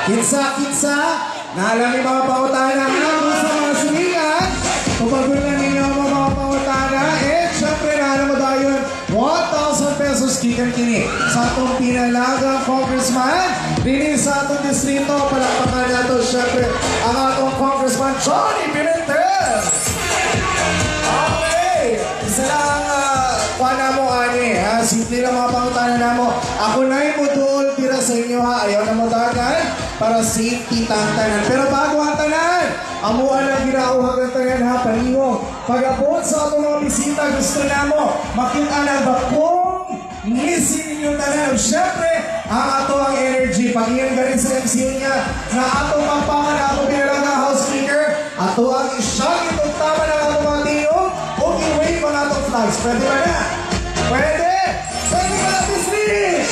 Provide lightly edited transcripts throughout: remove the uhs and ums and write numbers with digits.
Kitsa, naalam yung mga pautana kung sa mga sumikat. Pumagulan ninyo ang mga pautana. Siyempre, naalam mo tayo yun, 1,000 pesos kikang-kini sa atong pinalagang congressman. Rini sa atong distrito, palakpakan nato, siyempre, ang atong congressman, Johnny Pimentel. Okay, isa lang kuha mo, ani. Simple lang mga pangutana na mo. Ako na yung modul, tira sa inyo ha. Ayaw na mo dagan para safety tantanan. Pero bago ang tanan, amuan ang ginauhag ang tanan ha, paniho. Pag-abot sa atong mga bisita, gusto na mo, makita na ba kung missing yung tanan. Siyempre, ang ato ang energy. Pag-iyan galing sa MCU niya, na ato pampangan, ato pinalaga house speaker, ato ang isyag itong tama ng ato mga tiyo, o i-wave ang atong flags. Pwede ba na? Pwede! Pwede ka na, Disney!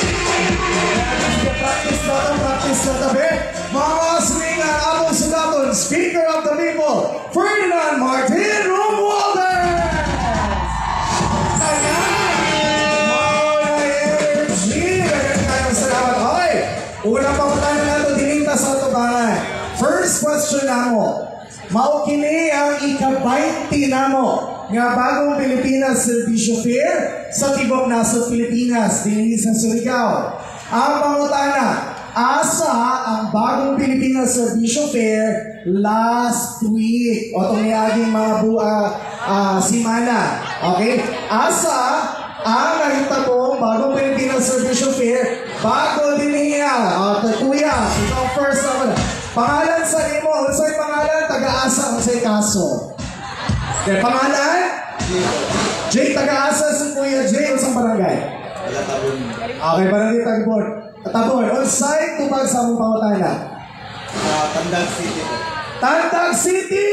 Practice na tabi. Mga swingan, atong sugaton, Speaker of the People, Ferdinand Martin Romualdez! Unang pangutanan nato dininta sa tubangan. First question namo. Maukini ang ika-20 namo nga bagong Pilipinas Servicio Fair sa tibok nasod Pilipinas dinhi sa Surigao. Ang pangutana, asa ang bagong Pilipinas Servicio Fair last week o tumiyaging mga simana. Okay? Asa ang nahitapong bagong Pilipinas Servicio Fair bago din niya. Kuya, ikaw first naman. Pangalan sa imo, unsay pangalan, taga-asa, unsay kaso. Okay, pangalan? Jay, taga-asa si Kuya Jay, unsang barangay? Okay, barangay Tagbon. Tabon, unsay tubag sa mong pangutana? Tandag City po. Tandag City!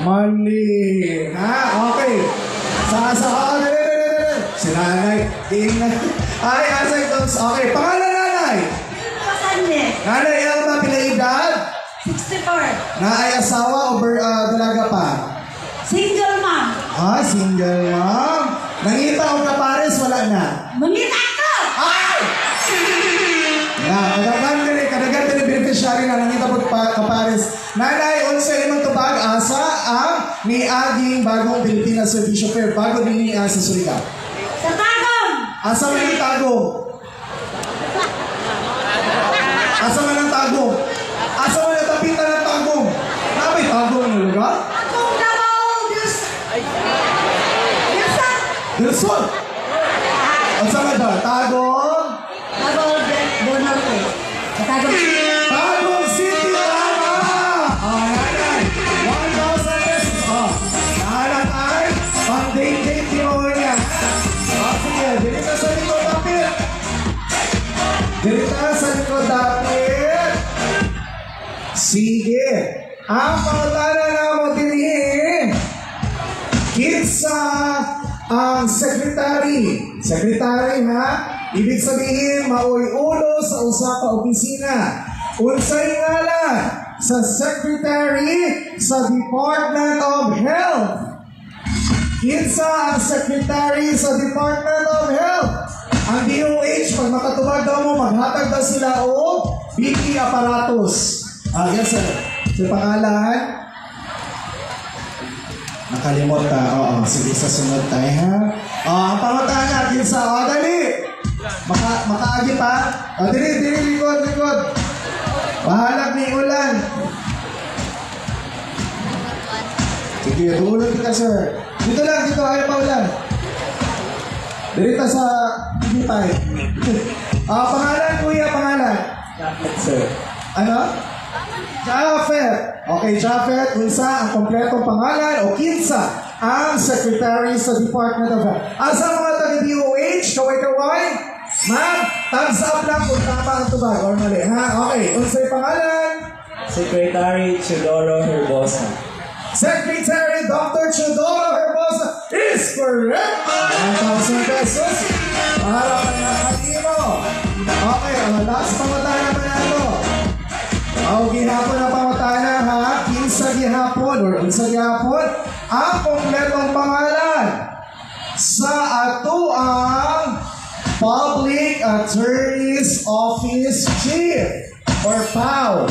Mali. Ha, okay. Si nanay, tingnan. Ay, asay dogs. Okay, pangalan nanay? Nanay, Elma, pinaedad? 64. Naay asawa o dalaga pa? Single mom. Single mom. Nangita o kapares, wala na? Mangita ko! Ay! Kadagan din beneficiary na nangita po kapares. Nanay, unsay imong tubag asa ang niaging bagong Pilipinas Servicio Fair bago din sa Surigao. Sa Tagum! Asa man ang Tagum? Asa man ang Tagum? Asa man ang tapitan ng Tagum? Napay Tagum ng lugar? Tagum Davao! Dilson! Asa man doon? Tagum? Davao Bonarte. Sa Tagum City. Tagum City! Tama! Nanay! 1,000 pesos. Nanay! Pang-date-date mo niya. Sige, dirita sa likod dapit. Dirita sa likod dapit. Sige. Ang pangutana na mo dinihin. Kinsa ang secretary. Secretary ha? Ibig sabihin, maoy ulo sa usa ka opisina. Unsay ngalan sa secretary sa Department of Health. Kinsa ang secretary sa Department of Health? Ang DOH, pag makatubag daw mo, maghatag daw sila o BP apparatus. Yes sir. Sa pangalan? Nakalimot ka. Oo, sige sa sunod tayo ha. Ang pangutaan natin sa, dali! Makaagi pa? Dili, likod. Bahalag ni ulan. Sige, tumulog kita sir. Dito lang, ayaw pa ulan. Dirita sa TV5. Pangalan, kuya, pangalan? Jafet, sir. Ano? Jafet. Okay, Jafet, unsa ang kompletong pangalan o kinsa ang secretary sa Department of Health. Asa mga taga-DOH, kaway-kaway? Ma'am, thumbs up lang kung tama ang tubag or mali. Ha? Okay, unsay pangalan? Secretary Chidoro Herbosa. Secretary Dr. Chidoro Herbosa is correct! 1,000 pesos para kanino. Okay, last pangutana naman nato. Gihapon na pangutana ha. Kinsa gihapon or unsa gihapon ang kompletong pangalan sa ato ang Public Attorney's Office Chief. or PAW.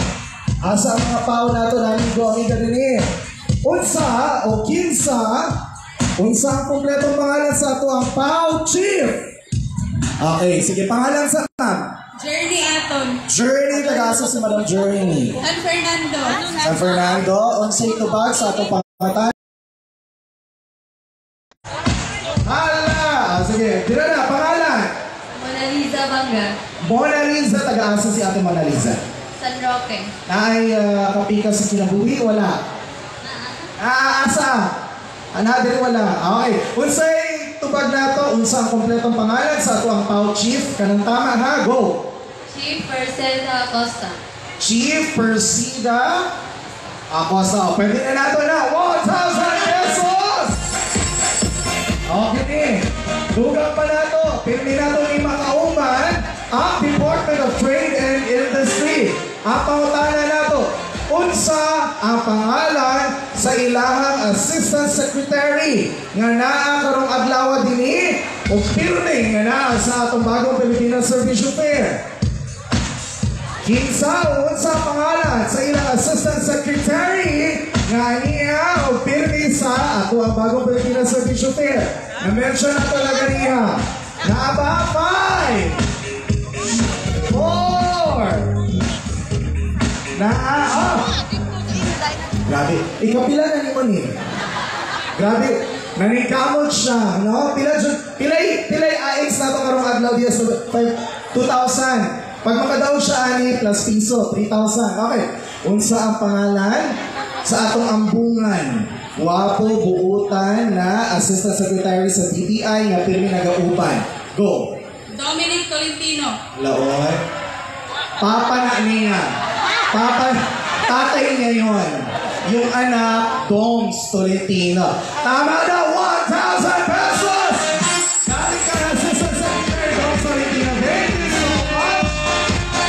Asa ang mga PAW nato namin go ang idadini. Unsa o kinsa, unsa ang kompletong pangalan sa ato ang PAW Chief? Okay, sige, pangalan sa Journey Aton. Journey, taga-asa si Madam Journey. San Fernando. San Fernando, unsa itubag sa ato pangatan? Hala! Sige, tira na, pangalan. Mona Lisa Bangga. Mona Lisa, taga-asa si ate Mona Lisa. San Roque. Ay, kapika sa kinabuhi, wala. Asa? Another wala. Okay. Unsay tubag na to, unsa ang kompletong pangalan sa ato ang PAW Chief? Kanang tama ha, go! Chief Perseda Acosta. Chief Persida Acosta. Pwede na nato na 1,000 pesos! Okay. Dugang pa nato. Pwede nato ni makauman ang Department of Trade and Industry. Ang pangutana nato, unsa ang pangalan sa ilahang Assistant Secretary nga naa karong adlaw dinhi o pirmi nga naa sa atong bagong Pilipinas Service Fair. Kinsa unsa pangalan sa ilang Assistant Secretary nga niya o pirmi sa ato ang bagong Pilipinas Service Fair. Na-mention na talaga niya. Naaba 5 4 Grabe. Ikapila na ni mo ni. Grabe. Nanikamot siya, no? Pilay AX na itong karong adlaw diya sa 2,000. Pag makadaw siya ani plus piso, 3,000. Okay. Unsa ang pangalan sa atong ambungan? Wapo buutan na Assistant Secretary sa DTI nga pirmi nagauban. Go. Dominic Tolentino. Laon. Papa na niya. Tatay niya yun. Yung anak, Doms Tolentino. Tama na, 1,000 pesos! Galing ka na, Assistant Secretary Doms Tolentino. Thank you so much.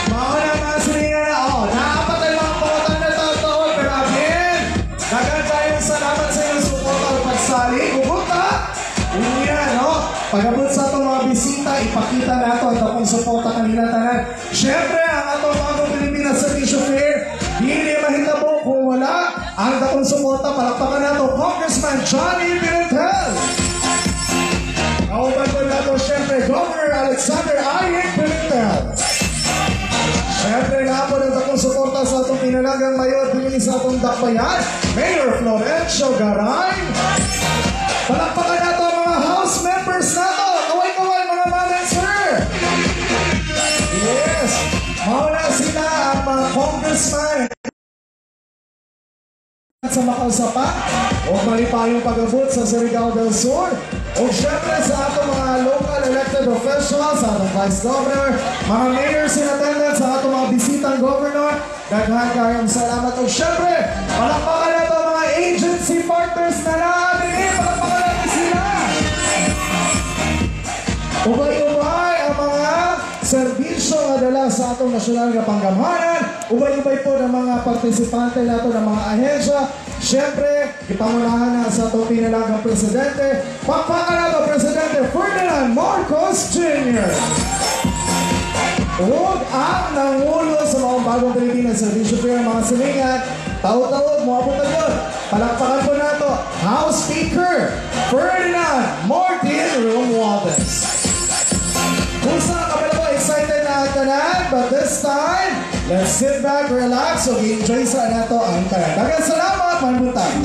Mauna masulingan na. Nakapatay mga pautan na tataon. Pero again, dagan tayong salamat sa inyong suporta at pagsali. Kumunta! Yan, no? Pag-abot sa itong mga bisita, ipakita na ito at akong suporta kanila tanan. Siyempre, ang atong bagong Pilipinas Service Fair, hindi mahitabo kung wala ang dakong suporta. Palakpakan na ito, Congressman Johnny Pimentel. Kauban ko na ito, siyempre, Governor Alexander Ayek Pimentel. Siyempre, nga po ng dakong suporta sa itong pinalagang mayor, pinili sa itong dakbayan, Mayor Florencio Garay. Palakpakan na ito, mga House members na ito. Kaway-kaway, mga manang sir. Yes. Mauna sila ang mga congressman sa Macausapa o malipayong pag-abot sa Surigao del Sur o syempre sa atong mga local elected officials, sa atong vice governor, mga mayors in attendance, sa atong mga bisitang governor, daghan kayong salamat o syempre palakpakan na ito mga agency partners na natin, palakpakan natin sila. Ubay-ubay ang mga serbisyo na dala sa atong nasyonal na panggamhanan. Ubay-ubay po ng mga partisipante nato ng mga ahensya. Siyempre, ipangunahan na sa itong pinalagang presidente. Pakpakan na ito, Presidente Ferdinand Marcos Jr. Huwag ang nangulo sa mga bagong Pilipinas Service Fair, mga silingan. Taot-taot, muabot na yun. Palakpakan po na ito, House Speaker Ferdinand Martin Romualdez. Kung saan kabila po, excited na ang tanan, but this time, let's sit back, relax, so enjoy sa nato ang tanan. Dagang salamat, manbutang!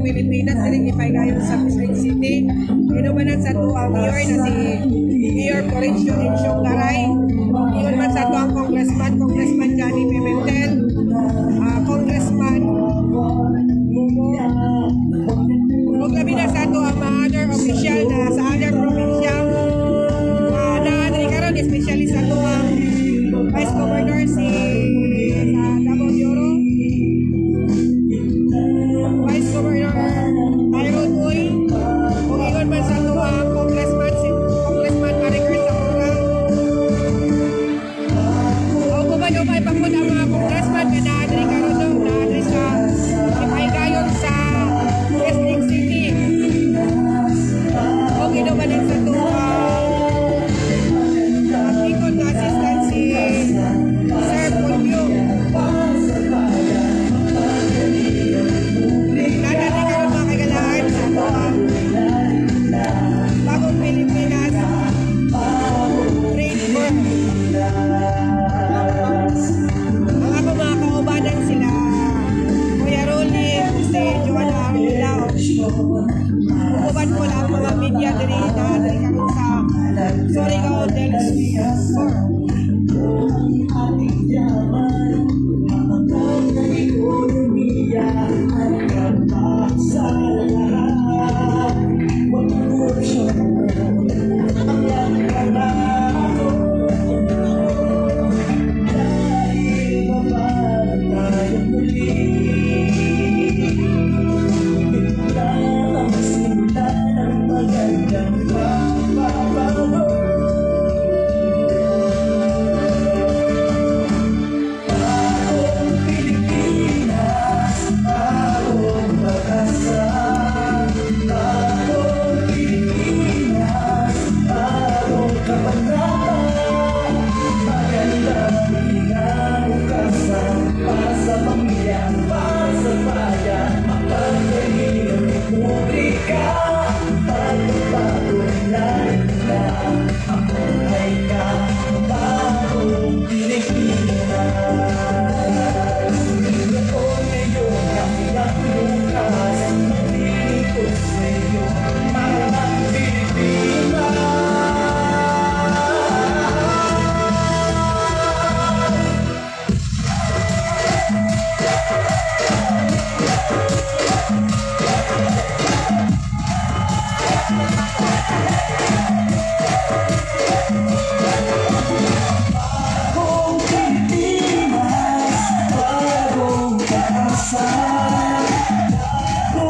Pilipinas, sinig ipay ngayon sa District City. Inumanan sa tuwang mayor na si Mayor Florencio Ensyong Garay, iyon man sa ito ang Congressman Johnny Pimentel, Congressman Mumo, ug labi na sa ito ang mga other official na sa other provincial na diri karon especially sa ito ang Vice Governor si sa Davao de Oro, Vice Governor Tyrone Uy, ug iyon man sa ito ang Congressman Maricel Zamora. O kubay-ubay pa po ang mga congressman na naadri karon no, naadri sa ipahigayon sa District City. O ginumanin sa ito ang ikon na assistant si Sir Fulvio. Naadri karon mga kagalaan sa ito ang Bagong Pilipinas Trade Board. Ang ako mga kaubanan sila Kuya Rolly, si Joanna Arulao. Uban ko lang mga media diri na diri karon sa Surigao del Sur.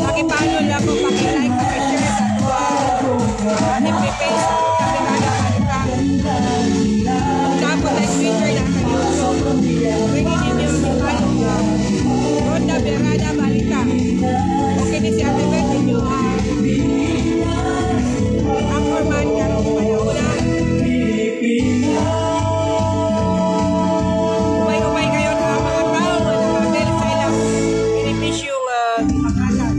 Pakipalo lang po, pakilike, pakishare sa tuwa. FB-page sa Kabirada Balita. Tapos like Twitter na sa YouTube. Bringin ninyo yung Ronda Birada Balita. Okay ni si Ate Beth ninyo ang format karong payaw na. Umay-umay kayo na mga tao na nakabil sa ilang beneficyong pag-asal.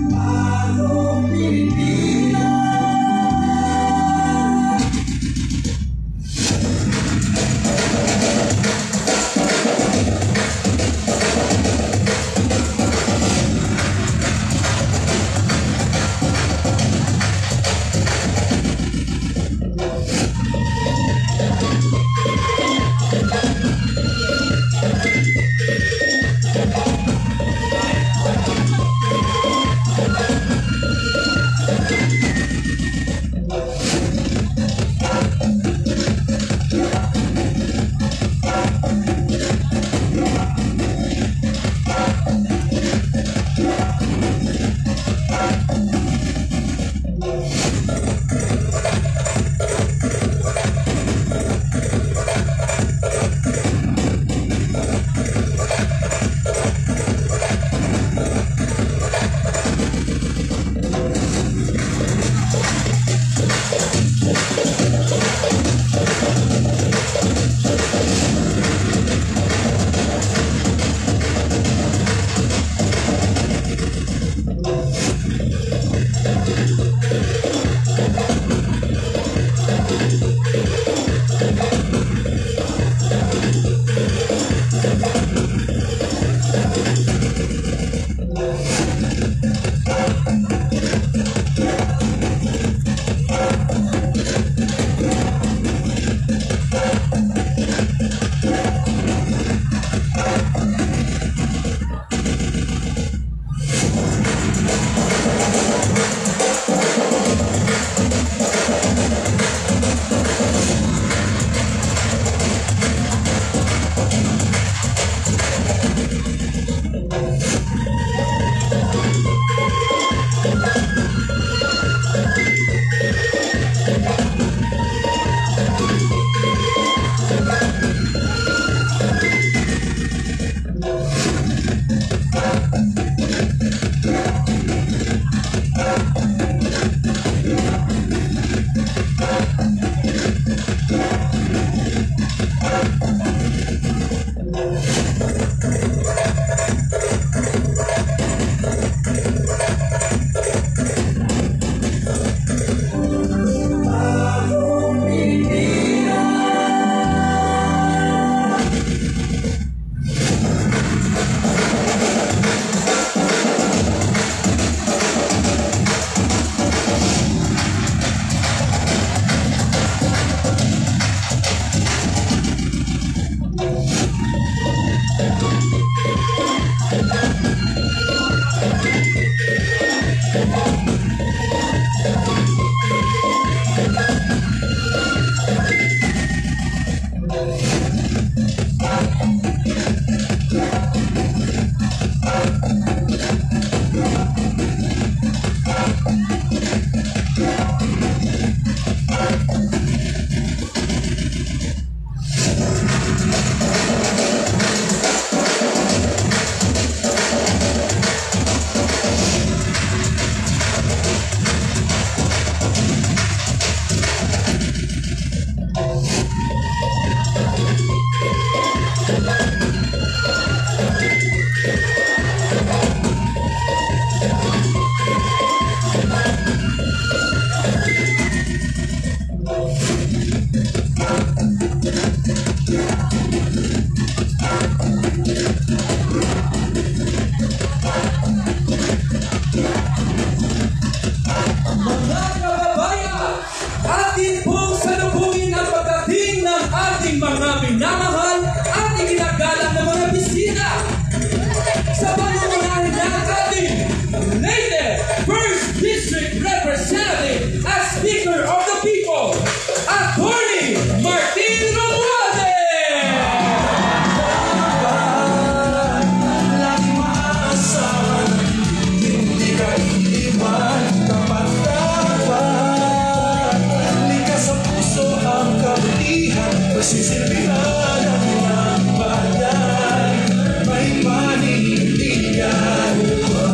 Mga kababayan, atin pong salubungin ang pagdating ng ating mga minamahal at iginagalang na mga bisita. Sa panuunahin ng ating latest First District Representative as Speaker of the People, Attorney Martin Romualdez! Sisilbihan ang mga bayan, may panindigan.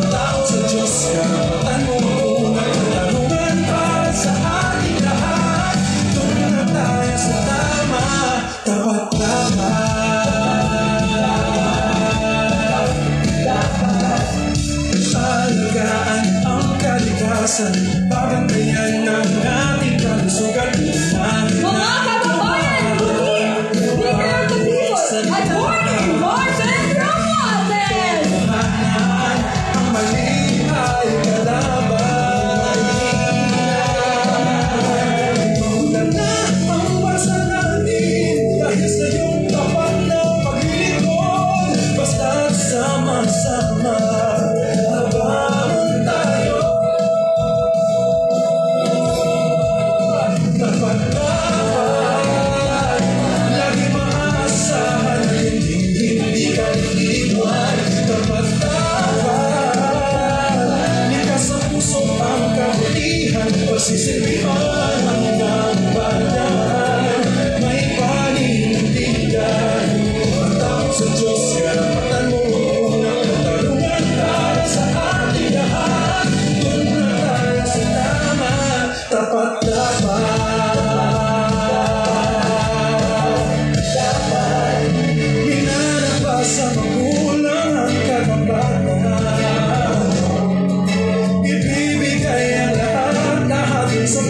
Tao sa Diyos, karapatan mo unang katanungan para sa ating lahat. Doon na tayo sa tama, tapat alagaan ang kalikasan, pagandayan ng ating kalusugan. Mga kababayan, Speaker of the People, Attorney Martin Romualdez! Ang mali ay kalaban. Mahulan na ang bansa natin dahil sa iyong tapat na paglilingkod. Basta't sama-sama laban tayo. Tapat laban, lagi maaasahan na hindi ka iiwan. Tapat laban, likas ang puso ang kabutihan, pagsisilbihan hanggang bayan. May panindigan, matapos sa Diyos, karapatan mo unang katarungan para sa ating lahat. Doon na tayo sa tama, tapat dapat minarapa sa magulang ang kababatuhan. Ibibigay ang lahat sa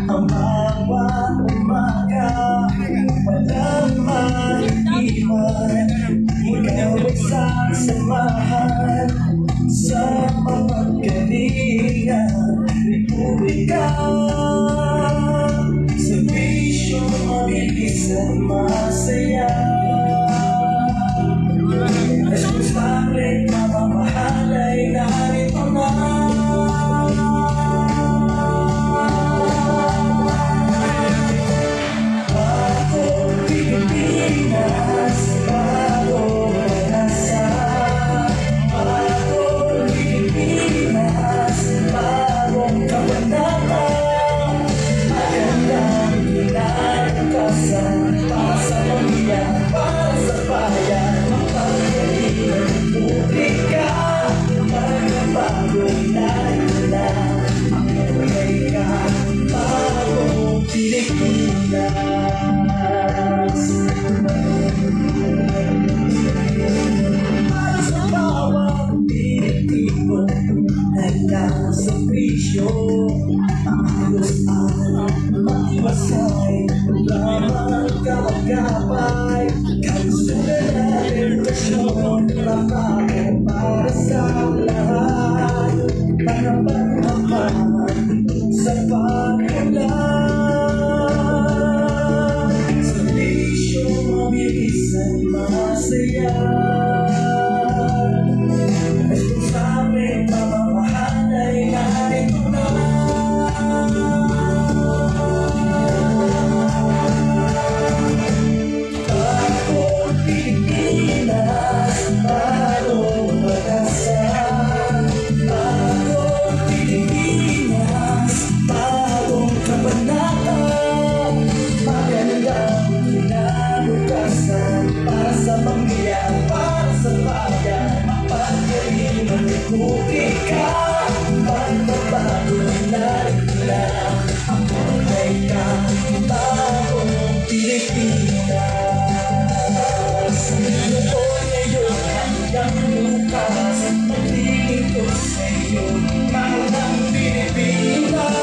ang bawat umaga. Walang maiiwan, ikaw ay sasamahan sa mapagkalingan. Republika, serbisyo, mabilis at masaya. Responsable, mamamahal ay narito na. Bagong Pilipinas, bagong pag-asa. Bagong Pilipinas, bagong kabanata. Magandang kinabukasan para sa pamilya, para sa bayan. Republika, bagong narito na. Republika, bagong Pilipinas. Para sa bawat Pilipino na nasa presyo, ayos at matiwasay, lamang kapagkapay. Kalusugan at edukasyon, trabaho para sa lahat. Panapan sa pagkalan. Serbisyo, mabilis at masaya. Responsable, mamamahal ay narito na. Bagong Pilipinas, bagong pag-asa. Bagong Pilipinas, bagong kabanata. Magandang kinabukasan para sa pamilya, para sa bayan. Mapagkaling ng Republika, magbabago na rin. Ako ay bagong Pilipinas. Noon ngayon hanggang bukas, maglilingkod sa iyo, mahal ng Pilipinas.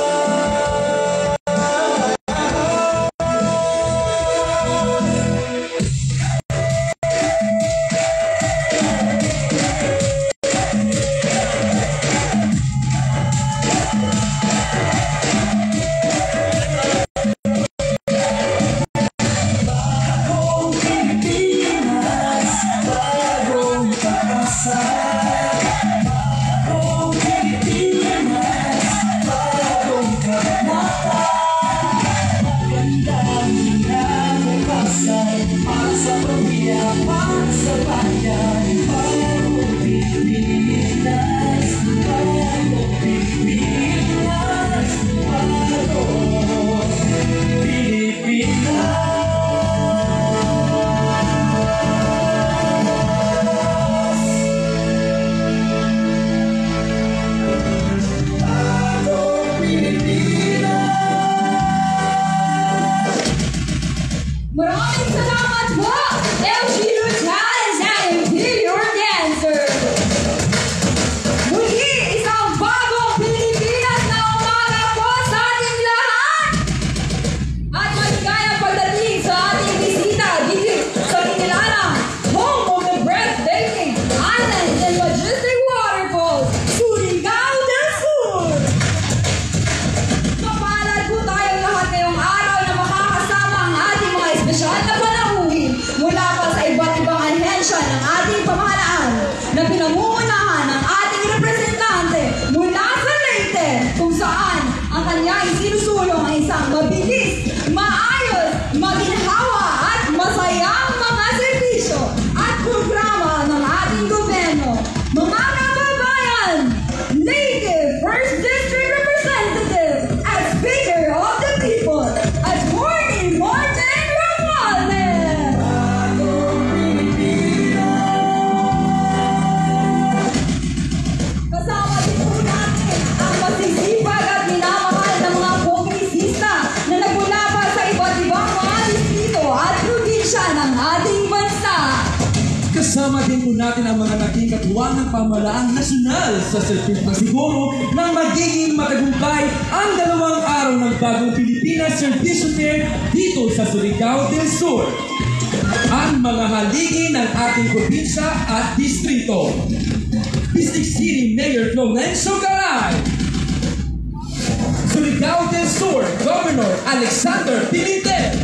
natin ang mga naging katuwang ng pamahalaang nasyonal sa serbisyo siguro na magiging matagumpay ang 2 araw ng bagong Pilipinas Servicio Fair dito sa Surigao del Sur. Ang mga haligi ng ating probinsya at distrito. District City Mayor Florencio Garay. Surigao del Sur Governor Alexander Pimentel.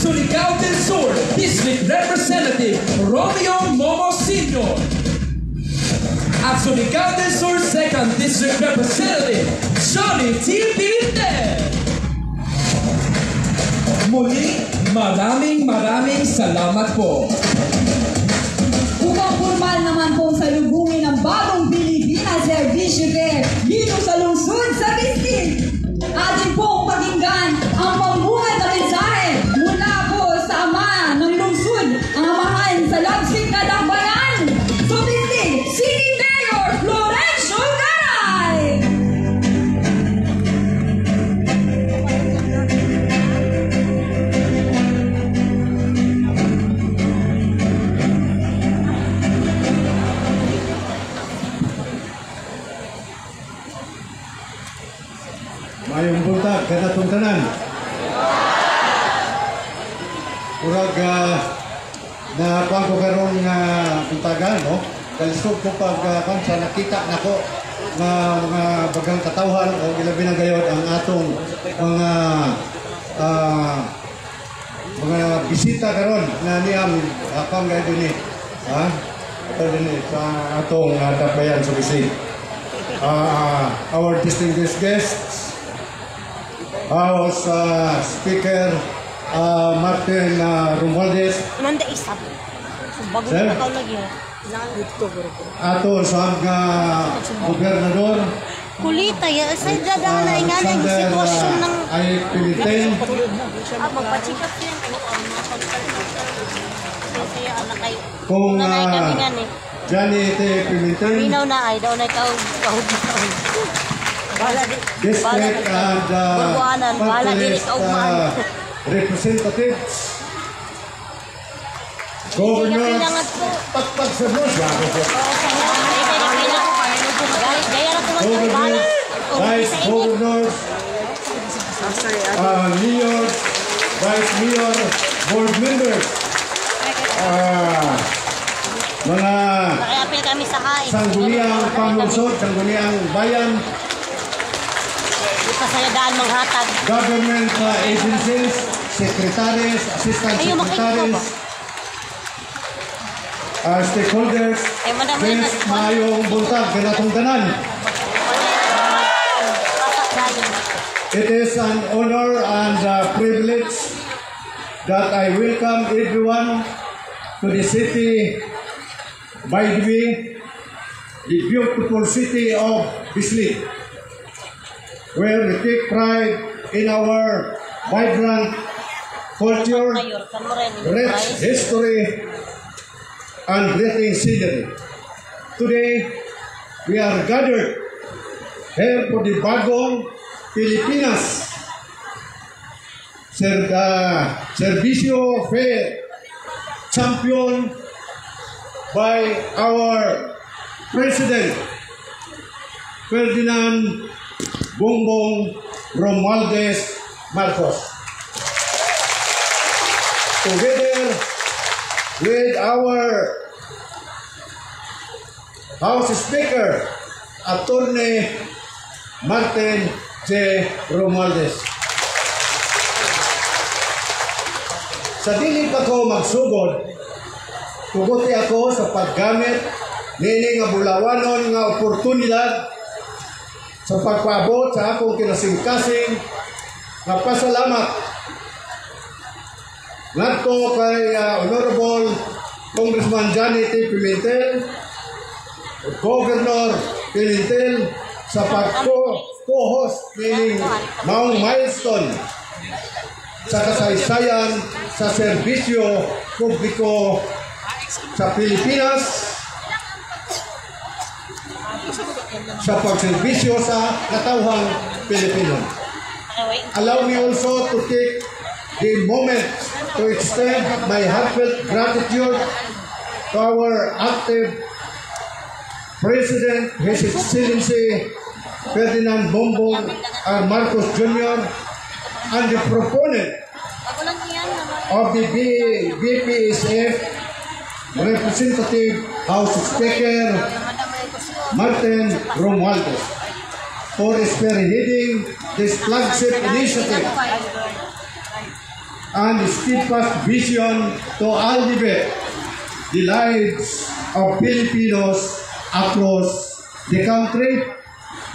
Surigao del Sur District Representative Romeo Momo Sr. At Surigao del Sur 2nd District Representative Johnny T. Pimentel. Muli, maraming salamat po. Upang formal naman pong salubungin ang bagong Pilipinas Servicio Fair dito sa lungsod sa Bisig. Atin pong pakinggan ang pambuhay na mensahe mula po sa ama ng lungsod, ang amahan sa Lagsig na Dakbayan, sa Bisig City Mayor Florencio Garay. Mayong buntag, kanatong tanan. Urag na kuwan ko karon nga buntagan, no? Kalisod ko pag kansa nakita nako nga mga bagang katawhan o ilabi na gayod ang atong mga bisita karon na niyam akong gayud ni. Ha? Ito din sa atong Dakbayan sa Bisig. Our distinguished guests, House Speaker Martin Romualdez. Manda isap. Bago Sir? na lagi. Ato sa gobernador Kulita ya, sa dadaan na nga ng sitwasyon ng ay Pimentel. magpachikap yan. Kasi anak kayo. Kung Nanay kami nga ni. Johnny T. Pimentel, Minaw na ay, daw na ikaw kahod. Wala di. District and Burbuanan, wala di ikaw man. representatives, governors, pagpag sa Diyos, governors, vice governors, mayors, vice mayor, board members, mga Nakiapil kami sa kain. sangguniang panglusod, sangguniang bayan, Ipasayadaan manghatag. government agencies, secretaries, assistant Ayaw, secretaries, stakeholders, Ay, madam, best mayong buntag, ganatong tanan. It is an honor and privilege that I welcome everyone to the city, by the way, the beautiful city of Bislig, where we take pride in our vibrant culture, rich history, and breathing scenery. Today, we are gathered here for the bagong Pilipinas Servicio Fair, championed by our President Ferdinand Bongbong Romualdez Marcos. Together with our House Speaker, Attorney Martin J. Romualdez. Sa dili pa ko magsugod, tuguti ako sa paggamit nini nga bulawanon nga oportunidad sa pagpaabot sa akong kinasingkasing nga pasalamat ngadto kay Honorable Congressman Johnny T. Pimentel, Governor Pimentel, sa pagko-host ng maong milestone sa kasaysayan sa serbisyo publiko sa Pilipinas, sa pagserbisyo sa katawhang Pilipino. Allow me also to take the moment to extend my heartfelt gratitude to our active President, His Excellency Ferdinand Bongbong Marcos Jr., and the proponent of the BPSF, Representative House Speaker Martin Romualdez, for spearheading this flagship initiative and steadfast vision to elevate the lives of Filipinos across the country,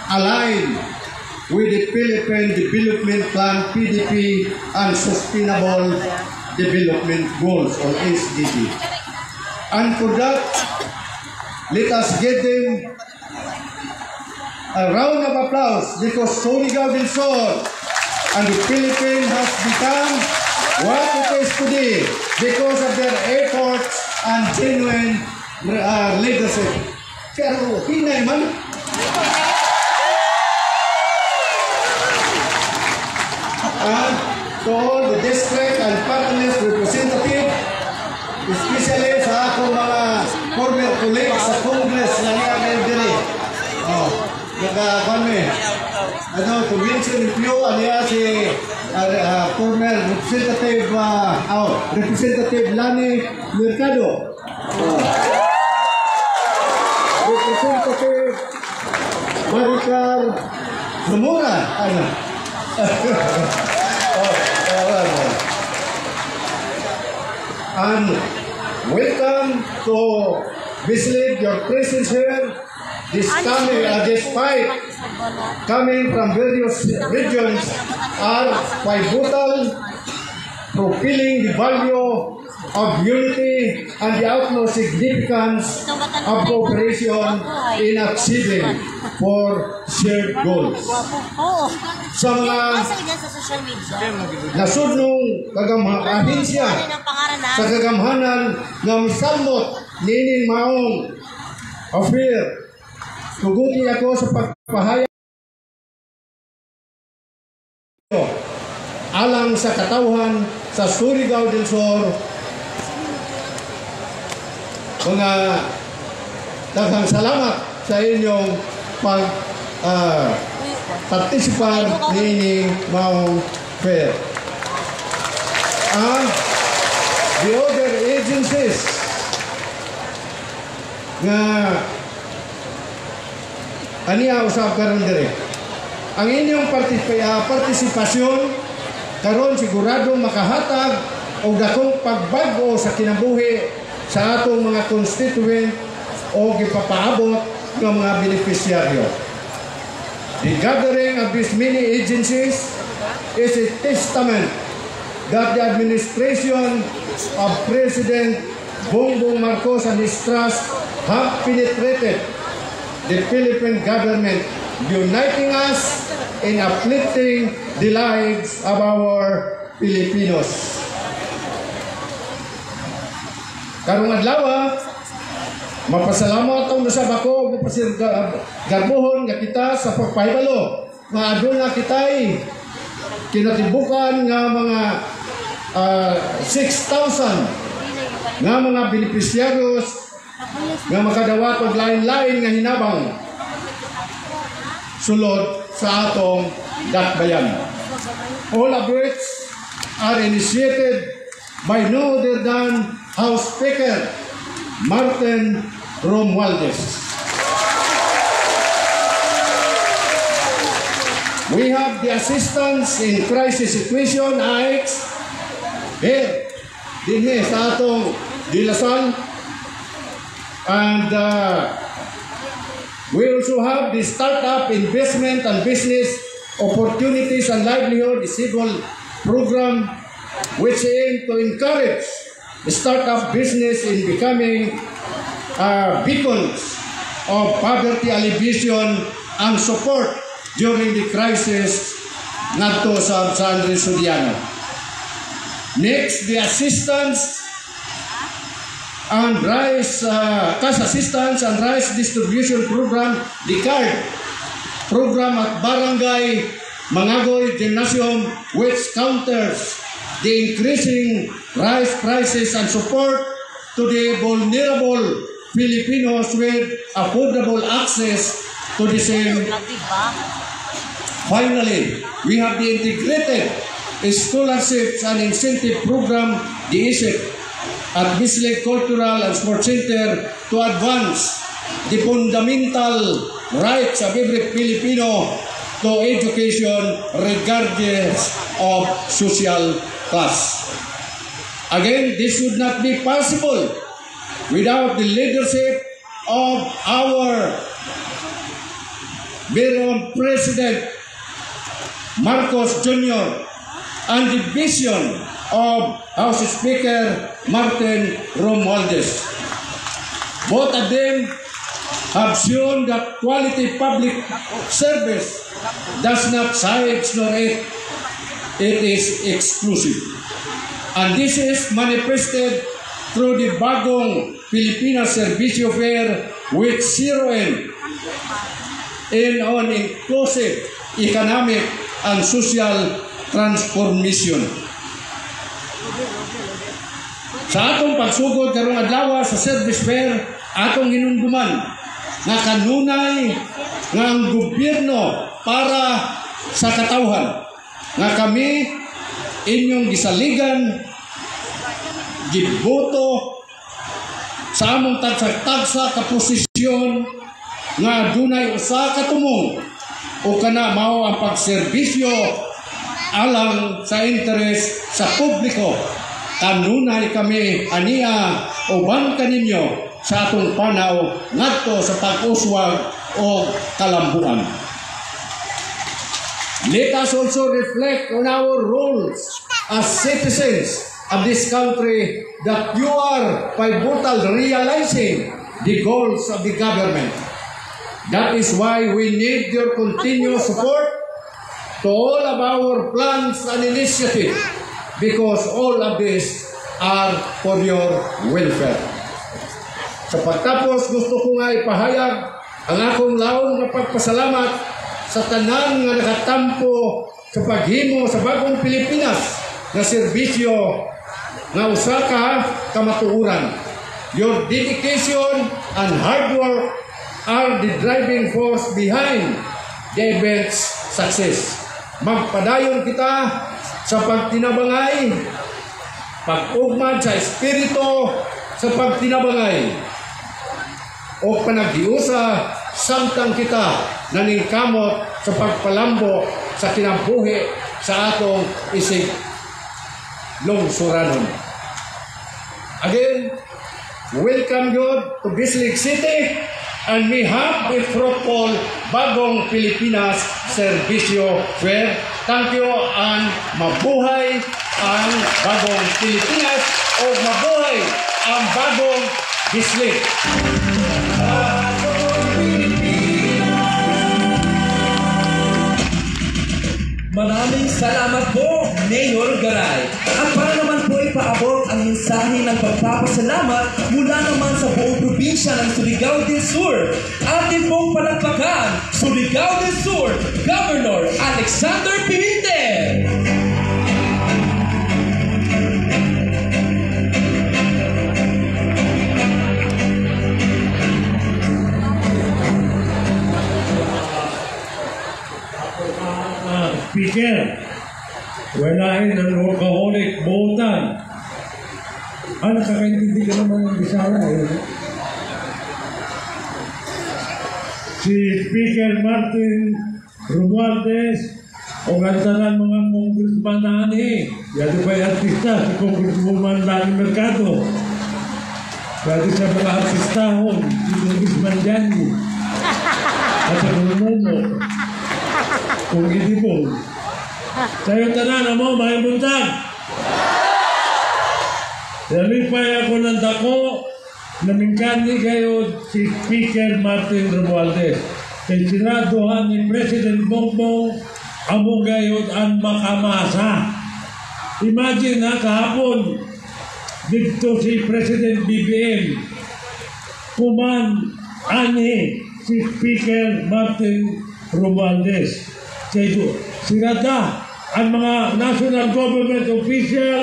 aligned with the Philippine Development Plan (PDP) and Sustainable Development Goals or SDG. And for that, let us give them a round of applause, because Surigao del Sur and the Philippines has become what it is today because of their efforts and genuine leadership. Pero hinay man. And to all the district and partners representative, especially sa akong mga former colleagues sa Congress na niya diri. Naka-kami. To mention a few, niya si former representative Representative Lani Mercado. Representative Maricar Zamora. And welcome to visit your presence here. This fight coming from various regions are pivotal, fulfilling the value of unity and the utmost significance of cooperation in achieving for shared goals. Sa mga nasudnong ahensya sa kagamhanan ng misalmot nining maong affair, tuguti ako sa pagpahayag alang sa katawhan sa Surigao del Sur. Mga daghang salamat sa inyong participar nining maong fair. And the other agencies nga aniya usab karon dire. Ang inyong partisipasyon karon sigurado makahatag og dakong pagbago sa kinabuhi sa atong mga constituent o gipapaabot ng mga beneficiaryo. The gathering of these many agencies is a testament that the administration of President Bongbong Marcos and his trust have penetrated the Philippine government, uniting us in uplifting the lives of our Filipinos. Karong adlaw, mapasalamat ang nasab ako garbuhon nga kita sa pagpahibalo nga aduna kitay kinatibukan nga mga 6,000 nga mga beneficiaryos nga makadawat og lain-lain nga hinabang sulod sa atong dakbayan. All of which are initiated by no other than House Speaker Martin Romualdez. We have the assistance in crisis situation, AIX, here, dinhi sa atong Dilasan, and we also have the Startup Investment and Business Opportunities and Livelihood Civil Program, which aim to encourage the startup business in becoming beacons of poverty alleviation and support during the crisis ngadto sa San Andres Soriano. Next, the assistance and rice cash assistance and rice distribution program, the CARD program at Barangay Mangagoy Gymnasium, which counters the increasing rice prices and support to the vulnerable Filipinos with affordable access to the same. Finally, we have the integrated scholarships and incentive program, the ISIP, at Bislig Cultural and Sports Center to advance the fundamental rights of every Filipino to education regardless of social class. Again, this would not be possible without the leadership of our very own President Marcos Jr. and the vision of House Speaker Martin Romualdez. Both of them have shown that quality public service does not size nor it is exclusive. And this is manifested through the bagong Pilipinas Servicio Fair with zero end in on inclusive economic and social transformation. Sa atong pagsugod karong adlaw sa service fair, atong hinumduman nga kanunay nga ang gobyerno para sa katawhan nga kami inyong gisaligan giboto sa among tagsa-tagsa ka posisyon nga dunay usa ka tumong o kana mao ang pagserbisyo alang sa interes sa publiko. Kanunay kami aniya uban kaninyo sa atong panaw ngadto sa pag-uswag o kalambuan. Let us also reflect on our roles as citizens of this country that you are pivotal realizing the goals of the government. That is why we need your continuous support to all of our plans and initiatives because all of these are for your welfare. Sa pagtapos, gusto ko nga ipahayag ang akong laong na pagpasalamat sa tanan nga nakatampo sa paghimo sa bagong Pilipinas na serbisyo nga usa ka kamatuoran. Your dedication and hard work are the driving force behind the event's success. Magpadayon kita sa pagtinabangay, pag-ugmad sa espiritu sa pagtinabangay o panagdiusa samtang kita naningkamot sa pagpalambo sa kinabuhi sa atong isig lungsuranon. Again, welcome you to Bislig City and we have a fruitful bagong Pilipinas Servicio Fair. Thank you and mabuhay ang bagong Pilipinas o mabuhay ang bagong Bislig. Maraming salamat po, Mayor Garay. At para naman po ipaabot ang mensahe ng pagpapasalamat mula naman sa buong probinsya ng Surigao del Sur, ating pong palakpakan, Surigao del Sur, Governor Alexander Pimentel. Speaker, walain ng workaholic botan. Nakakaintindi ka naman ng Bisaya eh. Si Speaker Martin Romualdez o gantanan mga congressman na yado pa yung artista si Congresswoman Lani Mercado. Pwede sa mga artistahon si Congressman Jani at sa Brunono. Kung hindi po, sa'yo tanan mo, may buntag. Nalipay ako ng dako, namingkani kayo si Speaker Martin Romualdez. Kay sinaduhan ni President Bongbong, amo gayon ang makamasa. Imagine na kahapon, dito si President BBM, kuman ani si Speaker Martin Romualdez. Sirada ang mga national government official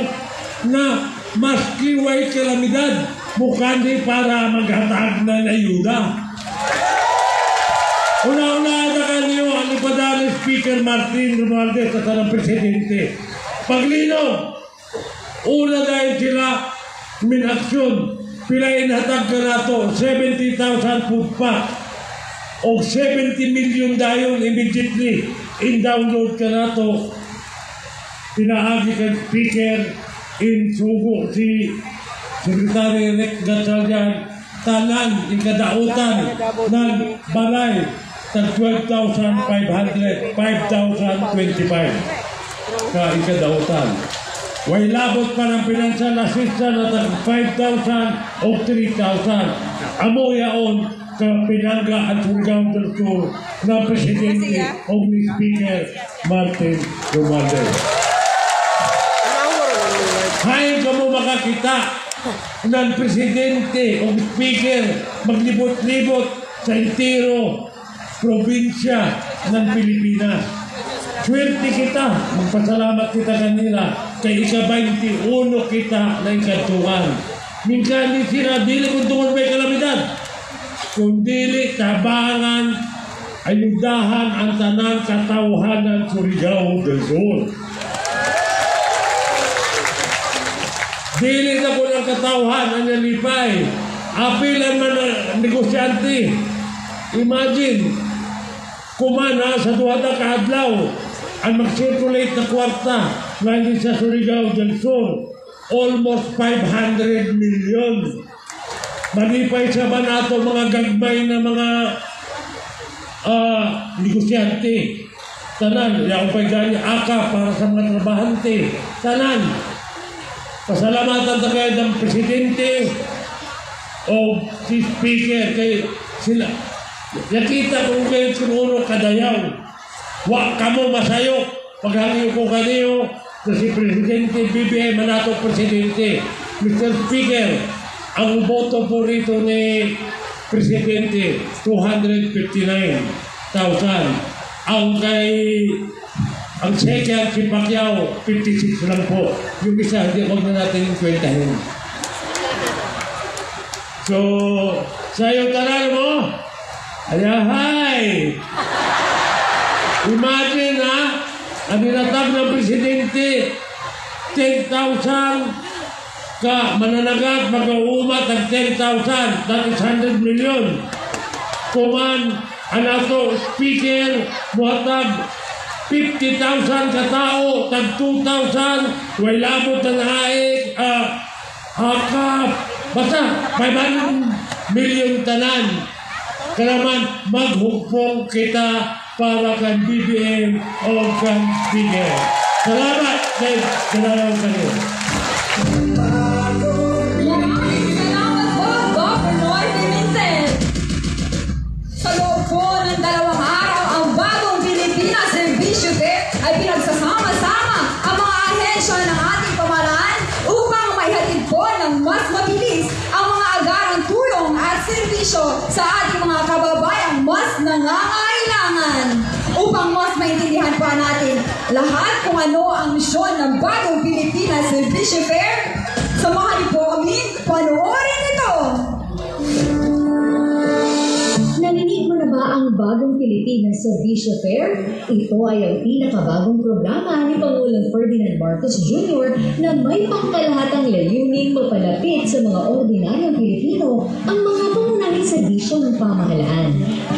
na maski way kalamidad mukandi para maghatag ng ayuda. Una-una na kanyo ang ipada ni Speaker Martin Romualdez at ang Presidente. Paglino, una dahil sila minaksyon, pilain hatag ka na to, 70,000 food pack o 70 million dayon immediately in-download ka na to. Pinaagi kang Speaker in Sugo si Secretary Rick Gatchalian, tanan ikadautan ng balay tag 12,500, 5,025 ka ikadautan. Way labot pa ng financial assistance na tag 5,000 o 3,000. Amo yaon sa Pinanga at Surigao del Sur ng Presidente o ni Speaker Martin Romualdez. Hain ka mo makakita ng Presidente o Speaker maglibot-libot sa entero probinsya ng Pilipinas. Swerte kita, magpasalamat kita kanila kay ika-21 kita na ikatuan. Minsan ni sila, dili kung tungkol may kalamidad. Kung dili, tabangan, ayudahan ang tanang katauhan ng Surigao del Sur. Dili na po ng katauhan ang nalipay. Apilan man ang negosyante. Imagine, kumana sa duwata kaadlaw, ang mag-circulate na kwarta ngayon sa Surigao del Sur, almost 500 million. Malipay sa ba nato mga gagmay na mga negosyante. Tanan, yaong pa'y gani aka para sa mga trabahante. Tanan, pasalamatan na kayo ng Presidente o si Speaker kay sila. Nakita kung kayo siguro kadayaw. Wa kamo masayok. Paghangyo ko kaniyo na si Presidente BBM Manato Presidente. Mr. Speaker, ang boto po rito ni Presidente, 259,000. Ang second si Pacquiao, 56 lang po. Yung isa, hindi huwag na natin yung kwentahin. So, sa'yo tanan mo, ayahay! Imagine ang ninatag ng Presidente, 10,000 ka mananagat, mag-uumat ng 10,000, that is 100 million. Kuman, anato, Speaker, muhatag, 50,000 katao, tag 2,000, way labot ng haik, hakap, basta 500 million tanan. Kalaman, maghugpong kita para kan BBM o kan Speaker. Salamat, Dave. Salamat kayo. Maraming salamat po, Governor Pimentel. Sa loob po ng 2 araw, ang bagong Pilipinas Servisyo Fair ay pinagsasama-sama ang mga ahensya ng ating pamahalaan upang maihatid po ng mas mabilis ang mga agarang tulong at serbisyo sa ating mga kababayang mas nangangailangan. Upang mas maintindihan pa natin lahat kung ano ang misyon ng bagong Pilipinas Servisyo Fair, samahan niyo po kami panoorin ito. Narinig mo na ba ang bagong Pilipinas Servisyo Fair? Ito ay ang pinakabagong programa ni Pangulong Ferdinand Marcos Jr. na may pangkalahatang layuning mapalapit sa mga ordinaryong Pilipino ang mga pangunahing serbisyo ng pamahalaan.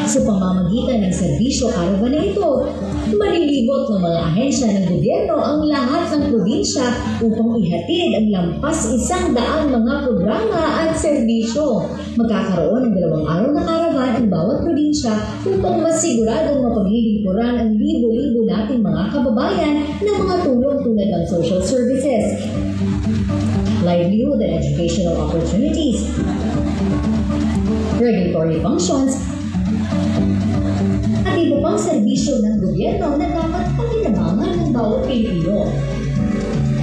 Sa pamamagitan ng serbisyo araw na ito, malilibot ng mga ahensya ng gobyerno ang lahat ng probinsya upang ihatid ang lampas 100 mga programa at serbisyo. Magkakaroon ng 2 araw na karavan ang bawat probinsya upang masiguradong mapaglilingkuran ang libo-libo nating mga kababayan ng mga tulong tulad ng social services, livelihood and educational opportunities, regulatory functions, at iba pang serbisyo ng gobyerno na dapat pakinabangan ng bawat Pilipino.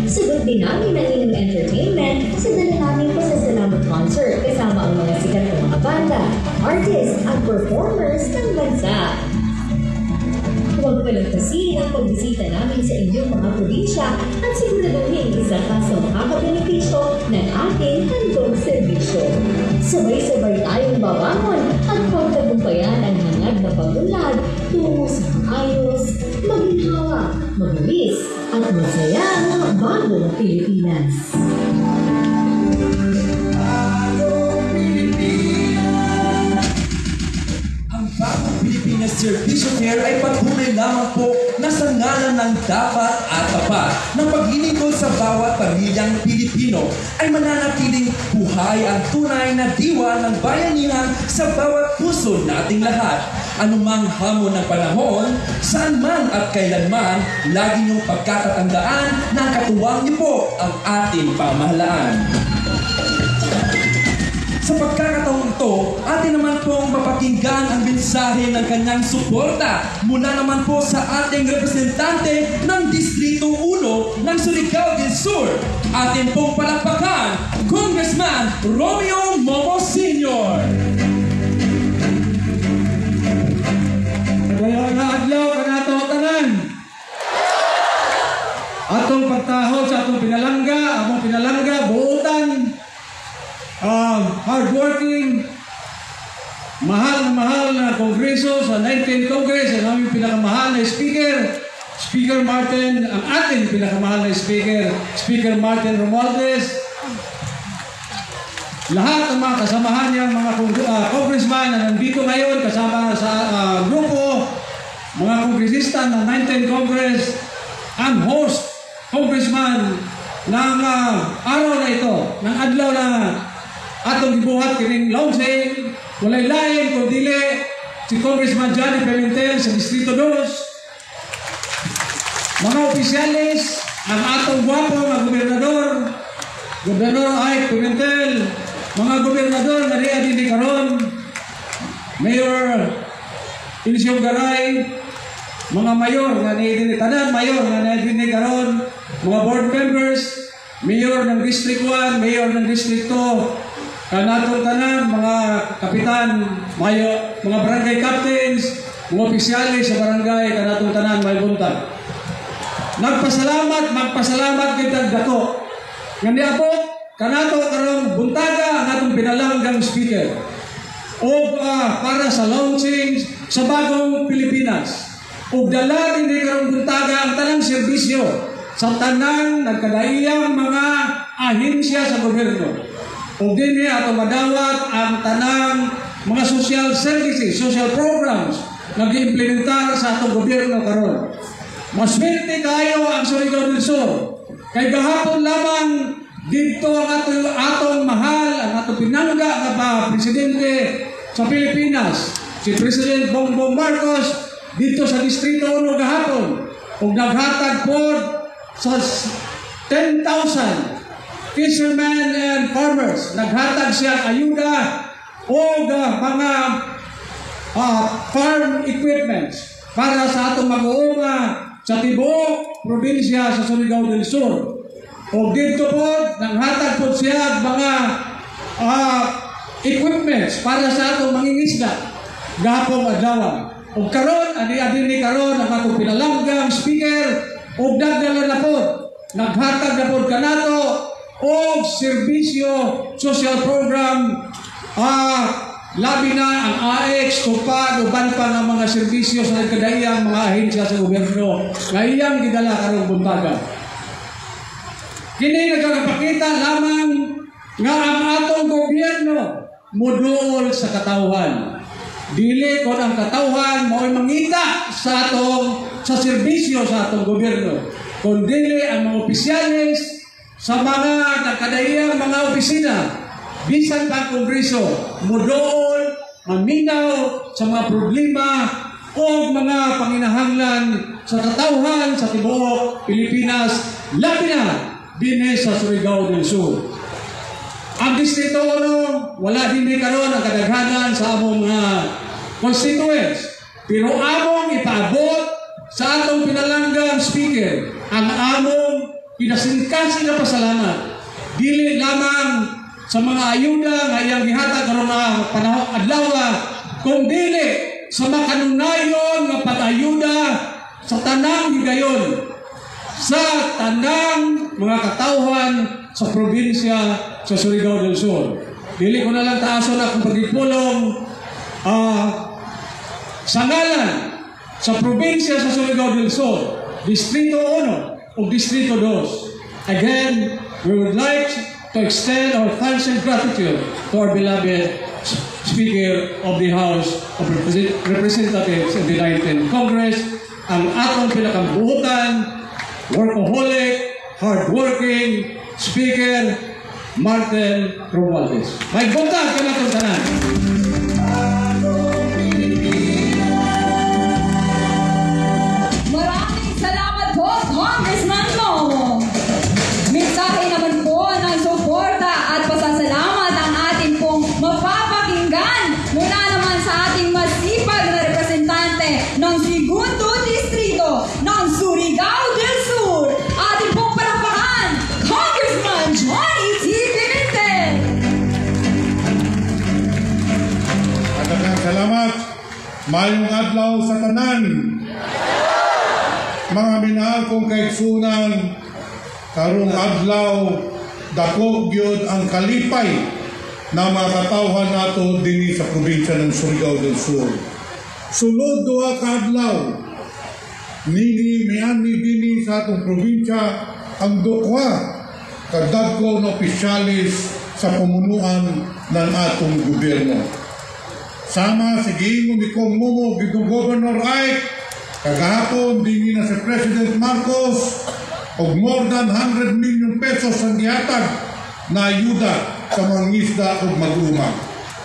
Sagot din namin ang inyong entertainment sa dala namin pasasalamat concert kasama ang mga sikat na mga banda, artists at performers ng bansa. Huwag palagpasin ang pagbisita namin sa inyong mga probinsya at siguraduhin isa ka sa makakabenepisyo ng ating handog serbisyo. Sabay-sabay tayong babangon at pagtagumpayan ang hangad na pag-unlad tungo sa maayos, maginhawa, mabilis at masayang bagong Pilipinas. Bagong Pilipinas Servicio Fair ay patuloy lamang po na sa ngalan ng dapat at tapat ng paglilingkod sa bawat pamilyang Pilipino ay mananatiling buhay ang tunay na diwa ng bayanihan sa bawat puso nating lahat. Anumang hamon ng panahon, saan man at kailanman, lagi niyong pagkakatandaan na katuwang niyo po ang ating pamahalaan. Sa pagkakataong ito, atin naman pong mapakinggan ang mensahe ng kanyang suporta mula naman po sa ating representante ng Distrito 1 ng Surigao del Sur. Atin pong palakpakan, Congressman Romeo Momo Sr. Kaya nga adlaw ka na ito tanan. Atong pagtaho sa atong pinalangga, among pinalangga, buutan, hardworking, mahal na kongreso sa 19th Congress, ang aming pinakamahal na speaker, Speaker Martin, ang ating pinakamahal na speaker, Speaker Martin Romualdez, lahat ng mga kasamahan niyang mga congressman na nandito ngayon kasama sa grupo, mga kongresista ng 19th Congress, ang host, congressman ng araw na ito, ng adlaw na atong gibuhat kining launching, walay lain kung dili si Congressman Johnny Pimentel sa Distrito 2, mga opisyalis, ang atong gwapo mga gobernador, Gobernador Ike Pimentel, mga gobernador na riya din karon, Mayor Insyong Garay, mga mayor na tanan mayor na din karon, mga board members, mayor ng District 1, mayor ng District 2, kanatong tanan, mga kapitan, mga barangay captains, mga opisyalis sa barangay, kanatong tanan, may buntag. Magpasalamat kitang dato. Nga niabot, kanato karong buntaga ang atong pinalanggang speaker. O para sa launching sa bagong Pilipinas. O dala din karong buntaga ang tanang serbisyo sa tanang nagkadaiyang mga ahensya sa gobyerno. O din ato madawat ang tanang mga social services, social programs nag-implementar sa atong gobyerno karon. Maswerte kayo ang Surigao del Sur. Kay gahapon lamang dito ang atong mahal, ang atong pinangga nga presidente sa Pilipinas, si President Bongbong Marcos dito sa Distrito 1 gahapon. O naghatag po sa 10,000 fishermen and farmers, naghatag siya ayuda o mga farm equipments para sa atong mag-uunga sa tibuok probinsya sa Surigao del Sur. O dito po, naghatag po siya mga equipments para sa atong mangingisda gahapong adlaw. O karon, adi-adi ni karon ang atong pinalanggang speaker o dagdagan na po, naghatag na po kanato o serbisyo, social program, labi na ang AX, tupad, uban pa ng mga serbisyo sa nagkadaiyang mga ahensya sa gobyerno. Ngayang gidala karong buntaga. Kini nagkakapakita lamang nga ang atong gobyerno muduol sa katawhan. Dili kon ang katawhan mao'y mangita sa serbisyo sa atong gobyerno. Kundi ang mga opisyalis sa mga nakadaiyang mga opisina, bisan pa kongreso, mudool, maminaw sa mga problema o mga panginahanglan sa katawhan sa tibuok Pilipinas, labi na din sa Surigao del Sur. Ang Distrito 1, wala din karon ang kadaghanan sa among mga constituents. Pero among ipaabot sa atong pinalanggang speaker ang among pinasingkasi na pasalamat. Dili lamang sa mga ayuda nga iyang gihatag karon nga panahon adlaw, kung dili sa makanunayon nga pag-ayuda sa tanang higayon sa tanang mga katauhan sa probinsya sa Surigao del Sur. Dili ko na lang taason akong pagipulong sa ngalan sa probinsya sa Surigao del Sur, Distrito 1 o Distrito 2. Again, we would like to extend our thanks and gratitude to our beloved Speaker of the House of Representatives in the 19th Congress, ang atong pinakambuhutan, workaholic, hardworking Speaker Martin Romualdez. May buntag ka na itong tanan. Maraming salamat po, Congressman Mo. Mensahe naman po ng suporta at pasasalamat ang ating pong mapapakinggan mula naman sa ating masipag na representante ng Segundo Distrito ng Surigao del Sur. Ating pong palakpakan, Congressman Johnny T. Pimentel. Daghang salamat. Mayong adlaw sa tanan. Mga minahal kong kaigsunan, karong adlaw dako gyud ang kalipay na mga katawhan nato dinhi sa probinsya ng Surigao del Sur. Sulod duha ka adlaw nini miani dinhi sa atong probinsya ang dukwa kadagko na opisyalis sa pamunuan ng atong gobyerno. Sama sa giingon ni Kong Momo gitong Governor Ike, kagahapon dinhi na si President Marcos og more than 100 million pesos ang gihatag na ayuda sa mga isda o mag-uma.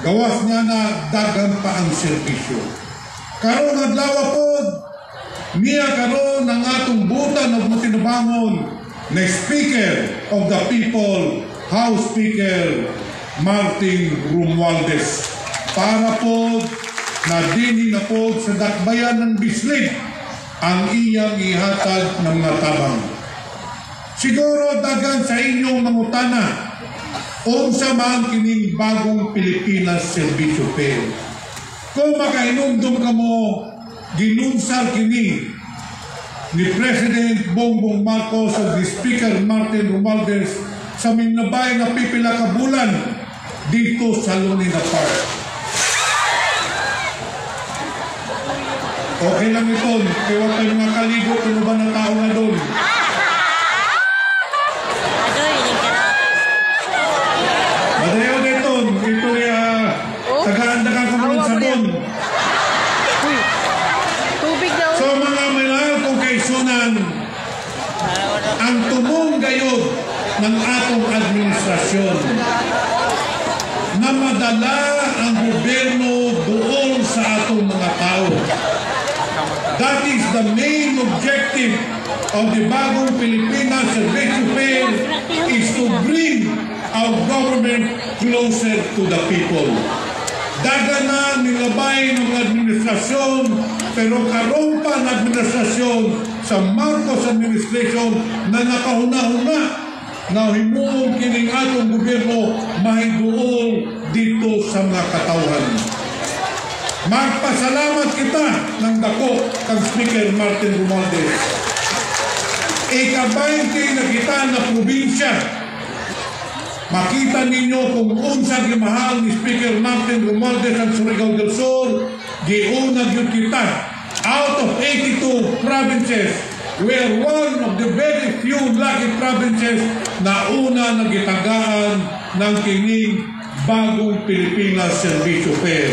Gawas niya na dagan pa ang serbisyo. Karon adlaw po, niya karon ang atong butan og motinabangon na Speaker of the People, House Speaker Martin Romualdez. Para po na dinhi na po sa dakbayan ng Bislig ang iyang ihatag ng mga tabang. Siguro dagan sa inyong mangutana unsa man kining bagong Pilipinas Serbisyo Fair. Kung makainumdum ka mo, ginunsal kini ni President Bongbong Marcos o ni Speaker Martin Romualdez sa minabay na pipila ka bulan dito sa Lunina Park. Okay lang ito, kaya huwag kayo mga kaligo kung ba ng tao na doon. Madayo dito, ito tagaan-dagan ka mo sa doon. So mga minahal kong kaisunan, ang tumong gayod ng atong administrasyon na madala ang gobyerno doon sa atong mga tao. That is the main objective of the Bagong Pilipinas Serbisyo Fair, is to bring our government closer to the people. Daga na nilabay ng administrasyon, pero karon pa ng administrasyon sa Marcos administration na nakahuna-huna na himuong kining atong gobyerno mahiguol dito sa mga katawhan. Magpasalamat kita ng dako kang Speaker Martin Romualdez. Ika-20 na kita na probinsya. Makita ninyo kung unsa gimahal ni Speaker Martin Romualdez ang Surigao del Sur, giunag yun kita. Out of 82 provinces, we are one of the very few lucky provinces na una nagitagaan ng kining Bagong Pilipinas Serbisyo Fair.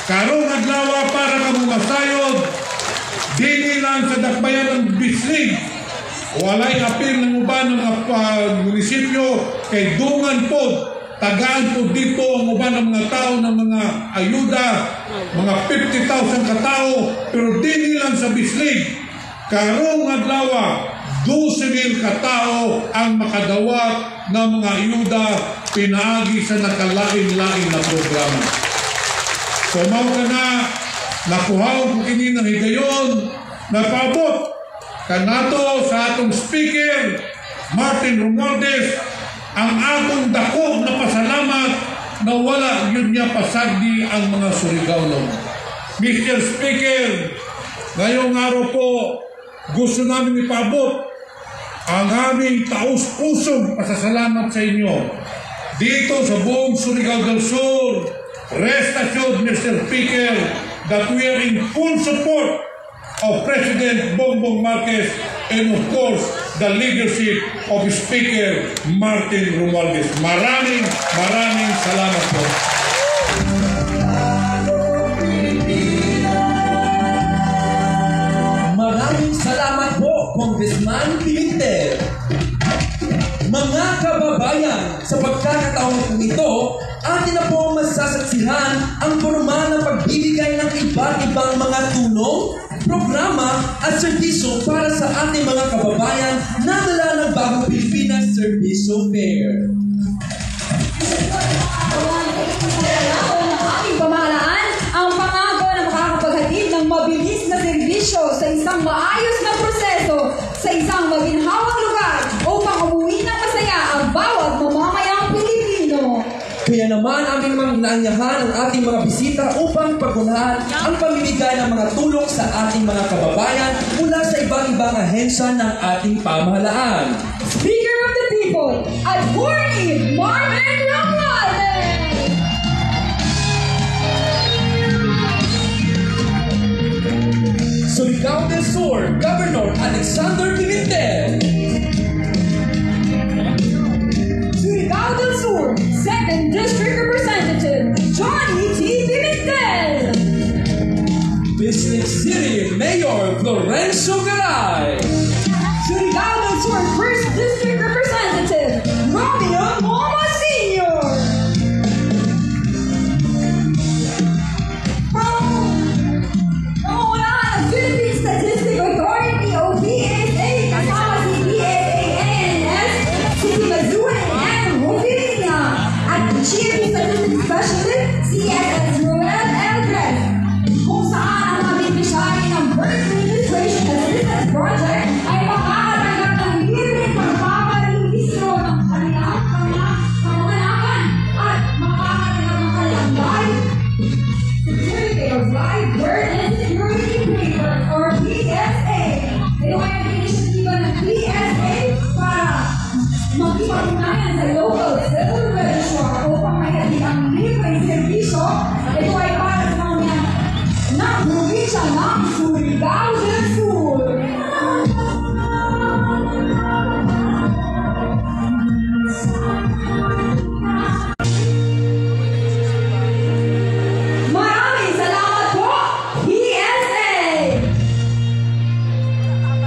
Karong adlaw para kamo masayod, dili lang sa dakbayan ng Bislig, walay apil ng uban ng munisipyo, kay dungan po, tagaan po dito ang uban ng mga tao ng mga ayuda, mga 50,000 katao, pero dili lang sa Bislig. Karong adlaw, 12,000 katao ang makadawat ng mga ayuda pinaagi sa nakalain-lain na programa. So mao ka na, nakuhaw ko kini ng higayon, napabot kanato sa atong Speaker, Martin Romualdez, ang atong dako na pasalamat na wala yun niya pasagdi ang mga Surigao. Mr. Speaker, ngayong araw po, gusto namin ipaabot ang aming taus-pusong pasasalamat sa inyo. Dito sa buong Surigao del Sur, rest assured, Mr. Speaker, that we are in full support of President Bongbong Marcos and of course the leadership of Speaker Martin Romualdez. Maraming salamat po. Maraming salamat po, Congressman Pimentel. Mga kababayan, sa pagkakataong ito, atin na po masasaksihan ang formal na pagbibigay ng iba't ibang mga tulong, programa at serbisyo para sa ating mga kababayan na dala ng Bagong Pilipinas Serbisyo Fair. Ng ating pamahalaan, ang pangako na makakapaghatid ng mabilis na serbisyo sa isang maayos na proseso sa isang maginhawang lugar upang umuwi ng masaya ang bawat mamamayang Pilipino. Kaya naman aming mga inaanyahan ang ating mga bisita upang pagkunahan ang pamimigay ng mga tulong sa ating mga kababayan mula sa iba't ibang ahensya ng ating pamahalaan. Speaker of the People, Attorney Marvin Romualdez! Surigao del Sur, Governor Alexander Pimentel. Surigao del Sur, 2nd District Representative Johnny T. Pimentel. Business City Mayor Florencio Garay. Surigao del Sur, 1st District Representative Romeo Moma Sr. Pangunahan ng Philippine Statistics Authority o PSA kasama si PSA-NNS, si Timazuan and Rufinina at Chief Statistics Specialist CSS Roel Eldred, kung saan ang mga beneficiary ng Birth Registration Assistance Project ay makakatanggap ng libreng pagpaparehistro ng kanilang pangangailangan at makakatanggap ng kanilang live Certificate of Live Birth and Security Paper or PSA. Ito ay initiative ng PSA para makipag-ugnayan sa local civil registrar upang mahihatid ang libreng serbisyo. Ito ay para sa mga ng probinsya ng Surigao del Sur. Maraming salamat po, PSA!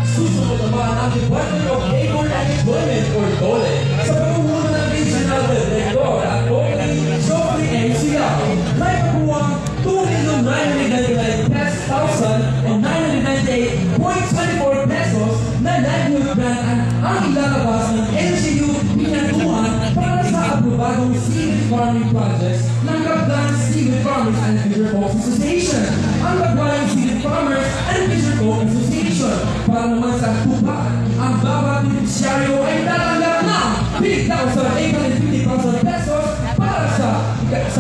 Susunod naman ang Department of Labor and Employment or DOLE sa pamumuno ng Regional Director at Opening Joffrey M. Sigaw na ipabuwang 2,999,998.24 pesos na livelihood grant ang ilalabas ng LGU pinantuhan para sa aprobadong seaweed farming projects ng Kaplan Seaweed Farmers and Fisher Folk Association, ang Kaplan Seaweed Farmers and Fisher Folk Association. Para naman sa tupa, ang bawat beneficiaryo ay tatanggap ng 3,850,000 pesos para sa 10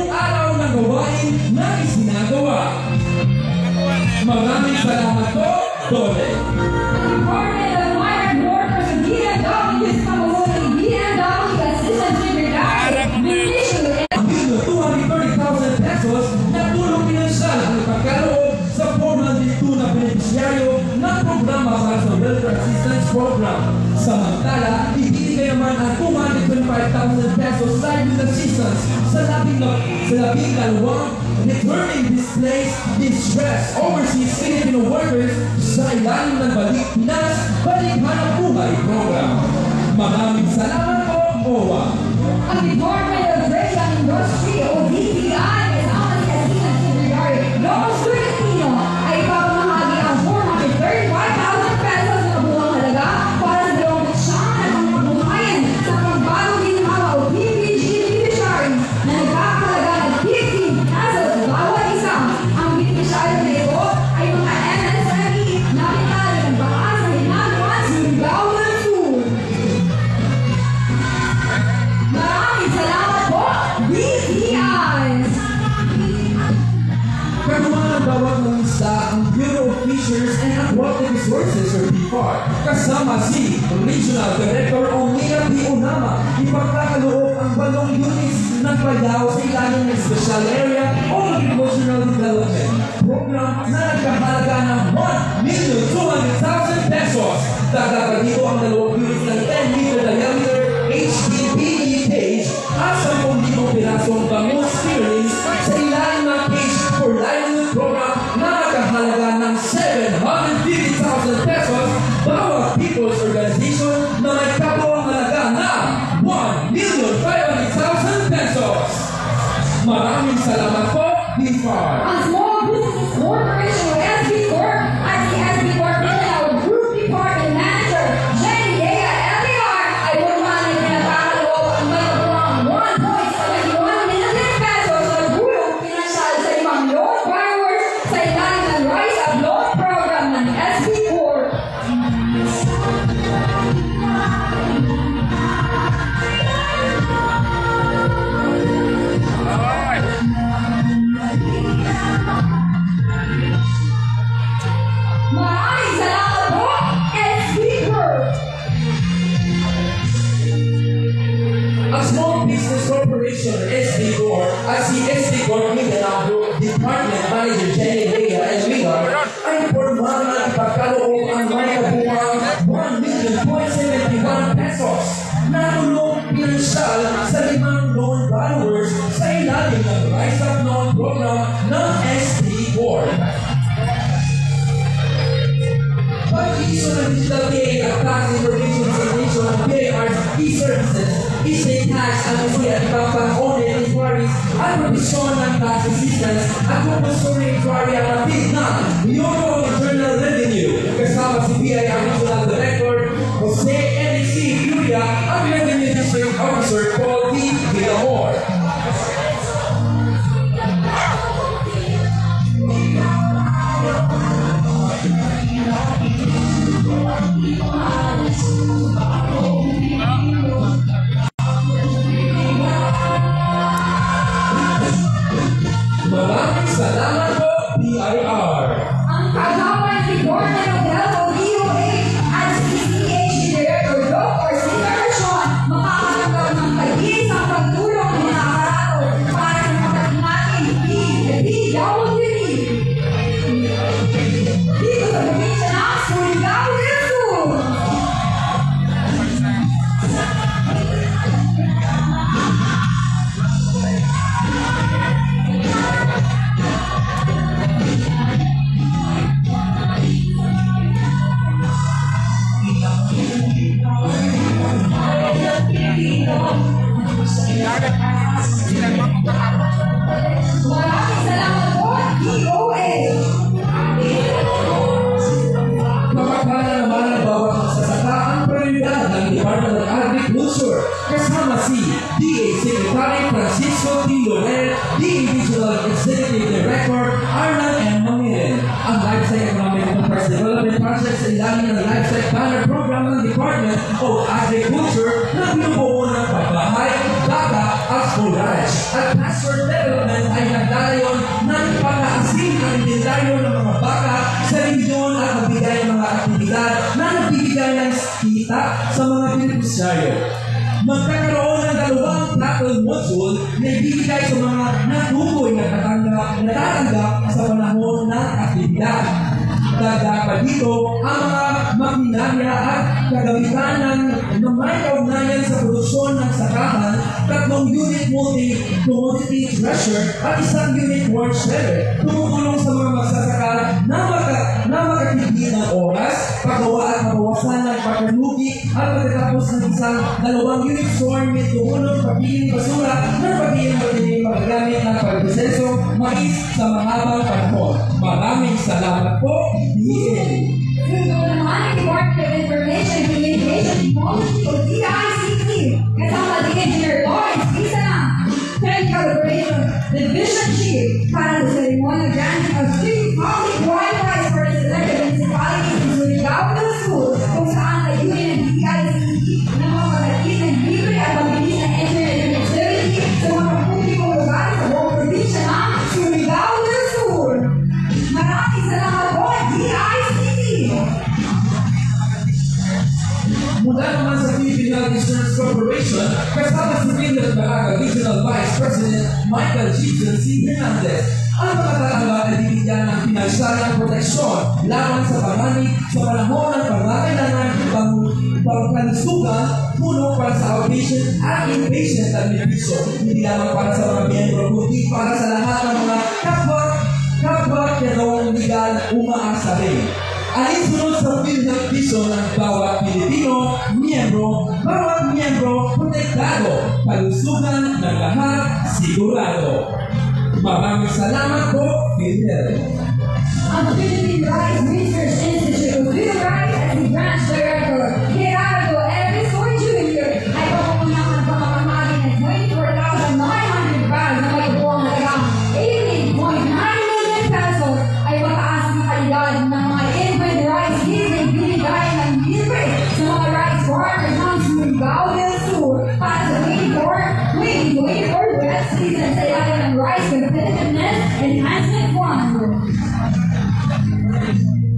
araw ng gawain na isinagawa. Maraming salamat po, Dole. Department of Migrant Workers and DMW sa pamumuno ng DMW Assistant Secretary Ministry. Ang bildo 230,000 pesos na tulong pinansyal ang ipagkaloob sa 402 na beneficiaryo ng programa para sa Welfare Assistance Program. Samantala, ibibigay naman ang 225,000 pesos livelihood assistance sa labing dalawang returning displaced distressed overseas Filipino workers sa ilalim ng Balik Pinas Balik Hanap Buhay Program. Maraming salamat po, OWA. Ang Department of Trade and Industry o DTI kasama si Assistant Secretary Locos Filipino ay ipapamahagi ang 435,000 pesos na buwang halaga para sa dalawang siyang nagpapagbuhayan sa pagbagong ginhawa o PPG beneficiaries na nagkakahalaga ng 15 pesos bawat isa. Ang beneficiary na ito ay mga MSME na pinali ng baka sa Hinaguan, Surigao del Sur. Maraming salamat po, BTI! Kagumana Manggawag ng lista ang Bureau of Fisheries and Aquatic Resources or BFAR. Kasama si Regional Director Omega P. Unama. Ipagkakaloob ang balong units ng Payao sa ilalim ng Special Area o Agricultural Development Program na nagkahalaga ng 1,200,000 pesos. Dagdagan dito ang dalawang units ng 10-meter diameter HDPE cage at 10,000 pirasong bangus spearlings sa ilalim ng cage for livelihood program na nagkahalaga ng 750,000 pesos bawat people's organization na may kapawang halaga na 1,500,000 pesos. Maraming salamat po, BFAR. Ang Small Business Corporation o SB Corp at si SB Corp Mindanao Group Department Manager Jenny Lea Eliar ay formal na pinagkakaloob ang may kabuang 1.71 million pesos na gulong pinansyal sa 5 loan borrowers sa ilalim ng Rise Up Loan Program ng SB Corp. Maraming salamat po, SB Corp. Ang Small Business Corporation or SB Corp at si SB Corp Mindanao Group Department Manager Jenny Lea Eliar ay formal na ipagkaloob ang may kabuang 1,000,071 pesos na tulong pinansyal sa 5 loan borrowers sa ilalim ng Rise Up Loan Program ng SB Corp. Pag-iso ng Digital PA at Tax Information Foundation ng PAR's e-services, e-state tax, amnesty at ibang pang-audit inquiries at provision ng tax assistance at compulsory inquiry ang napit na Bureau of Internal Revenue kasama si BIR Regional Director Jose N.C. Furia at Revenue District Officer Paul D. Villamor. Maraming salamat po, BIR. Ang kagawan ni Gordon Odell o DOH at si CH Director Doc or Senior Sean makakatanggap ng pag-iisang pagtulong ng mga aparato para sa matagunating DWD. Dito sa probinsya ng Surigao del Sur. Maraming salamat po, DOH. Mapagpala naman ang bawat magsasaka ang prioridad ng Department of Agriculture kasama si DA Secretary Francisco T. Loret, DA Regional Executive Director Arnold M. Mamilen. Ang Livestock Economic Enterprise Development Project sa ilalim ng Livestock Banner Program ng Department of Agriculture na binubuo ng pagbahay, daga at forage at pasture development ay nagdalayon ng pag-aasin ang inventaryo ng mga baka sa region at magbigay ng mga aktibidad na nagbibigay ng kita sa mga beneficiaryo. Magkakaroon ng 2 cattle module na ibibigay sa mga natukoy na natatanggap sa panahon ng aktibidad. Dagdag pa dito ang mga makinarya at kagamitan ng may kaugnayan sa produksyon ng sakahan, 3 unit multi-commodity thresher at 1 unit work shredder. Tumutulong sa mga magsasaka na makatipid ng oras, paggawa at mabawasan ng pagkalugi at pagkatapos ng isang 2 unit storm with tumulong pagpiling basura ng pagpiling paggamit ng pagbiseso mais sa mahabang panahon. Maraming salamat po, DA. Susunod naman ang Department of Information and Communication Technology o DICT kasama si Engineer Lawrence Isana, Technical Operations Division Chief para sa ceremony granting of free public Wi-Fi for the selected municipalities in Surigao del Sur kung saan layunin ng DICT na mapaghatid ng libre at mabilis na internet connectivity sa mga publikong lugar sa buong probinsya ng Surigao del Sur. Insurance Corporation, kasama si William Baraga, Regional Vice President Michael Gibson C. Hernandez. Ang mga tatanggap ay bibigyan ng pinagsalang proteksyon laban sa panganib sa panahon ng pangangailangan pangkalusugan, puno para sa outpatient at inpatient na benepisyo. Hindi lamang para sa mga miyembro, kundi para sa lahat ng mga kapwa kenong legal umaasa rin. Alinsunod sa benepisyo ng bawat Pilipino, bawat miyembro, protektado, kalusugan ng lahat, sigurado. Maraming salamat po, Fidel. Ang Philippine Rice Research Institute of Phil Rice as the branch director, Gerardo Everson Jr. ay papamunang pamamahagi ng 24,900 bags na may buwang halagang 18.9 million pesos ay mataas na kalidad ng mga infant rice giving binigay ng libre sa mga rice farmers ng Surigao del Sur para sa 2024 wet season sa ilalim ng Rice Competitiveness Enhancement Fund.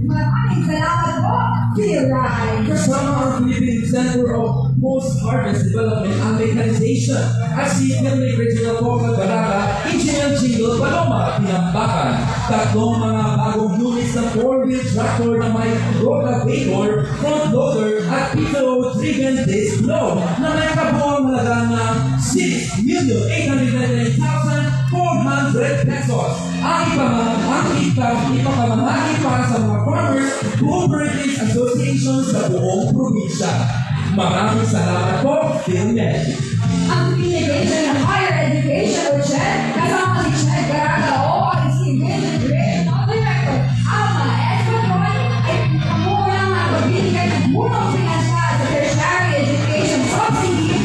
Maraming salamat po, Phil-Rice. Kasama ang Philippine Center of Post-Harvest Development and Mechanization at si Philippine Regional Focal Baraga, Engineer Jingle Paloma, Pinambakan. Tatlong mga bagong units ng 4-wheel tractor na may rotavator, front loader at pitot-driven disc load na may kabuang halaga ng 6,899,400 pesos. Ang ipamamahagi para sa mga farmers, cooperatives association sa buong probinsya. Maraming salamat po, PhilMed. Ang Pinagation ng Higher Education o CHED, kasama si CHED Garaga o ang Steven Green, ang Director, Alma Espadron, ay kamulang ang pagbibigay ng munong pinansyal sa tertiary education subsidy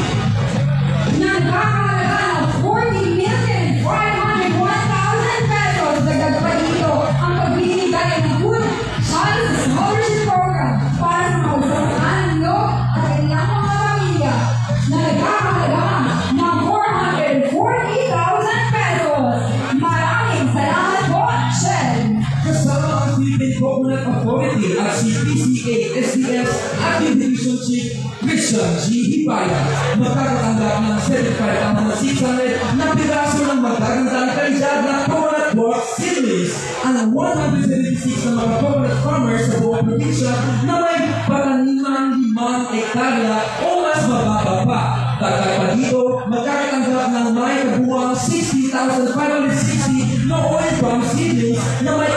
na nakakahalaga ng 40,501,000 pesos. Dagdag pa dito ang pagbibigay ng Good Child Scholarship Program para sa mga usapan ninyo at kanilang mga pamilya na nagkakahalaga ng 440,000 pesos. Maraming salamat po, Shell. Kasama ang Philippine Coconut Authority at si PCA, SDS at yung Division Chief Christian G. Hipaya. Magkakatanggap ng 75,600 na piraso ng magkagandang kalidad ng coconut bark seedlings. Ang 176 na mga coconut farmers sa buong probinsya na may pataniman 5 hektarya o mas mababa pa. Dagdag pa dito, magkakatanggap ng may kabuang 60,560 na oil palm seedlings na may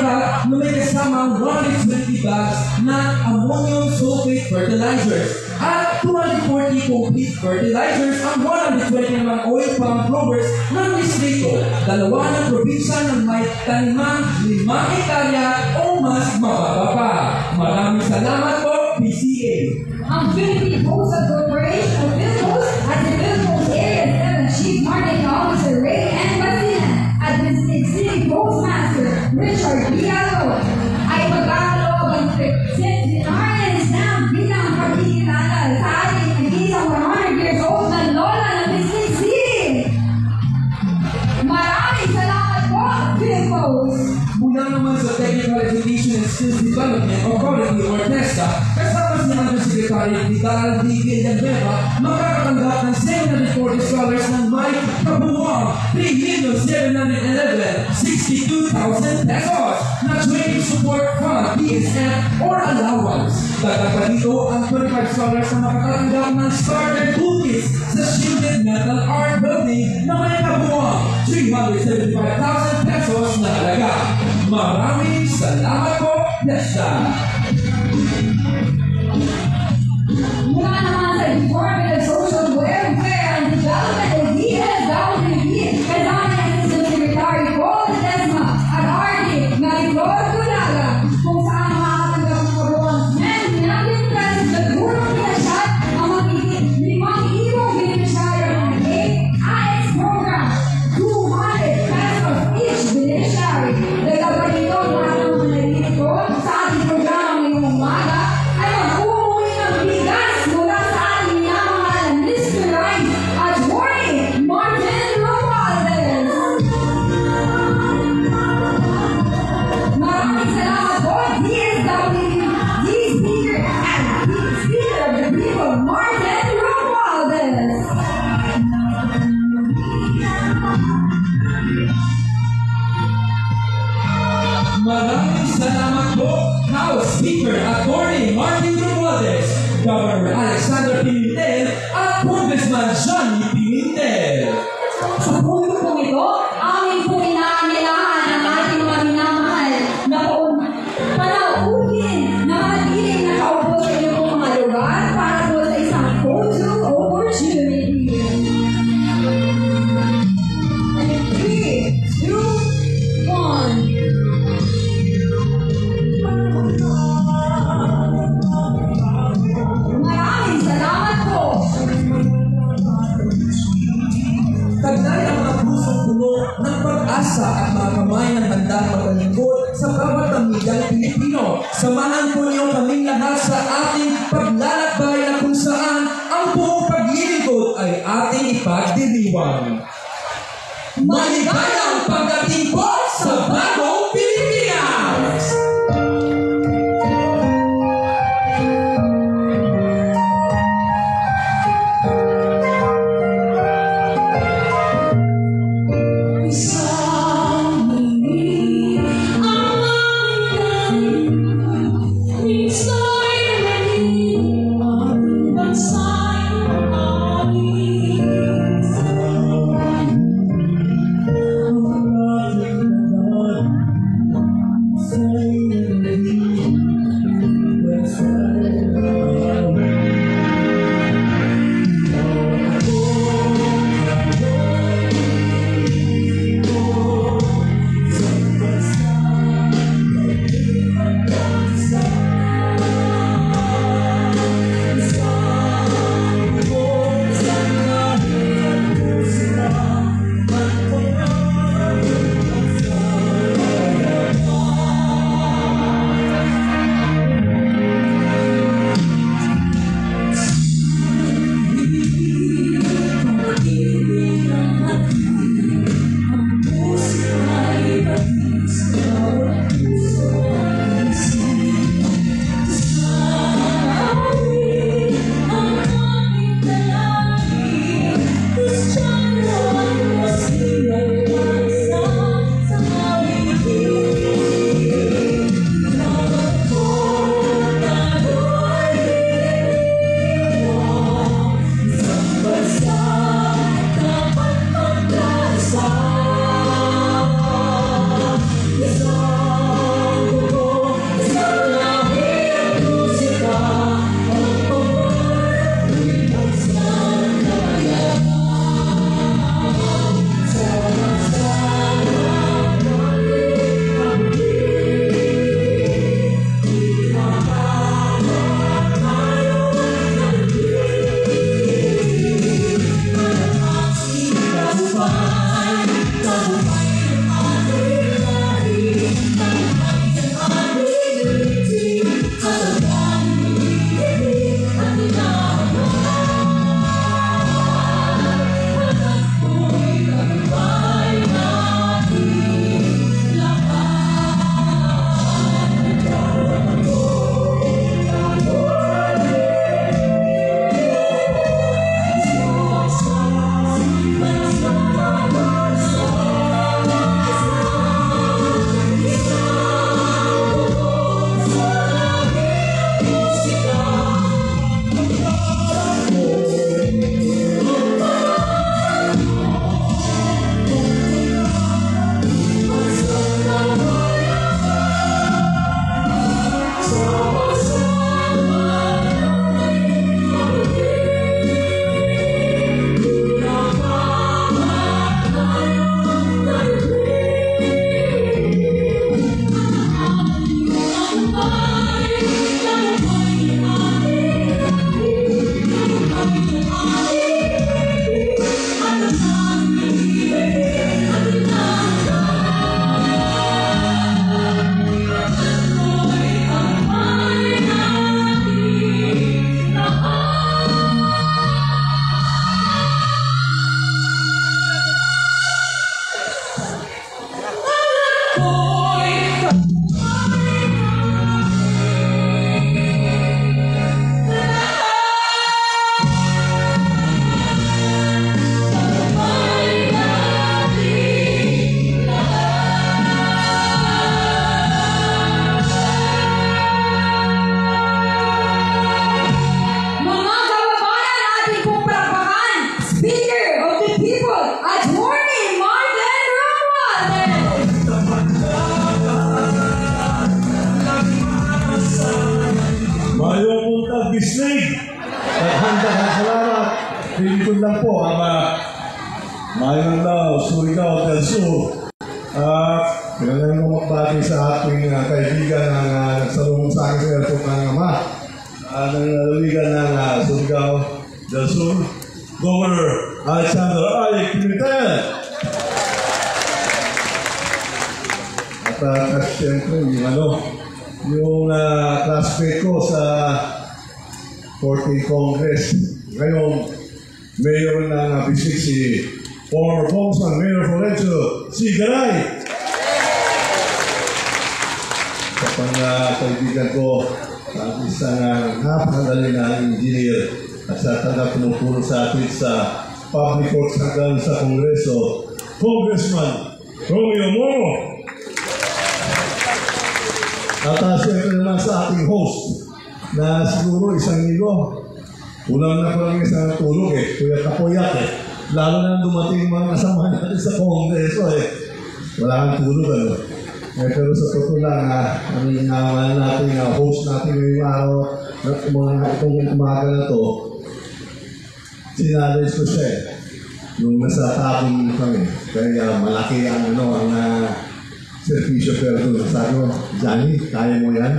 kasamang 120 bags na ammonium sulfate fertilizers at 240 complete fertilizers ang 120 naman oil palm growers ng distrito. Dalawa ng probinsya ng may taniman 5 hektarya o mas mababa pa. Maraming salamat po, PCA. Ang Philippine Postal Corporation of Philippines at the Philippines Area 7 Chief Marketing Officer Ray N. Basilan at the City Postmaster Richard Villalobos ay magkakaloob ang centenarian stamp bilang pagkikilala sa ating nag-iisang 100 years old na lola ng Biscuit City. Maraming salamat po, Philippines. Mula naman sa Technical Education and Skills Development Authority or TESDA, kasama si Undersecretary Vidal D. Villanueva, makakatanggap ng 740 scholars ng may kabuuang 3,711,62,000 pesos na Training Support Fund, DSF, or allowance. Dagdag pa dito ang 25 scholars na makakatanggap ng starter toolkits sa Shielded Metal Art Building na may kabuuang 375,000 pesos na halaga. Maraming salamat po, TESDA. Mula naman sa Department of Social Welfare and Development o DSWD, kasama ng Assistant Secretary Paul Desma at RD Maricor Culaga, kung saan makakatanggap ng kabuuang 10 million pesos na gulong pinasyan ang magiging 5,000 beneficiaryo ng AIS program, 200 pesos each beneficiary. Dagdag pa dito, lahat ng mga narinig ko sa ating programa ngayong umaga salamat po, House Speaker Attorney Martin Romualdez, Governor Alexander Pimentel, at Congressman Johnny Pimentel. Sa punto pong ito, amin pong inaanilahan ang ating mga minamahal na panauhin na manatiling nakaupo sa inyong mga lugar para po sa isang photo opportunity. 3, 2, 1. Maraming salamat po. Tagnay ang mga pusong puno ng pag-asa at mga kamay ng handang maglingkod sa bawat pamilyang Pilipino. Samahan po niyo kaming lahat sa ating paglalakbay na kung saan ang buong paglilingkod ay ating ipagdiriwang. Maligayang pagdating po sa Bagong Pilipinas! Bislig. Naghanda ng salamat. Pilipon lang po ang Mayong Lao, Surigao del Sur. Kailangan ko magbati sa ating kaibigan ng nagsalungon sa akin sa airport ng ama. Nangalawigan ng Surigao del Sur, Governor Alexander Ay Pimentel. At siyempre, yung classmate ko sa 14th Congress, ngayong mayor ng Bisig, si former Congressman Mayor Florencio C. Garay. Sa kaibigan ko, ang isang napakadali na engineer at sa taga-pinupuro sa atin sa public works hanggang sa Kongreso, Congressman Romeo Moro. At siyempre naman sa ating host na siguro isang linggo, ulang na ko lang isang tulog Kuya Kapoyat lalo na dumating mga kasama natin sa Kongreso wala kang tulog pero sa totoo lang ang inaman natin host natin ngayong araw itong umaga na to sinalis ko siya nung nasa tapon kami kaya malaki ang servisyo pero doon sabi ko, Johnny, kaya mo yan?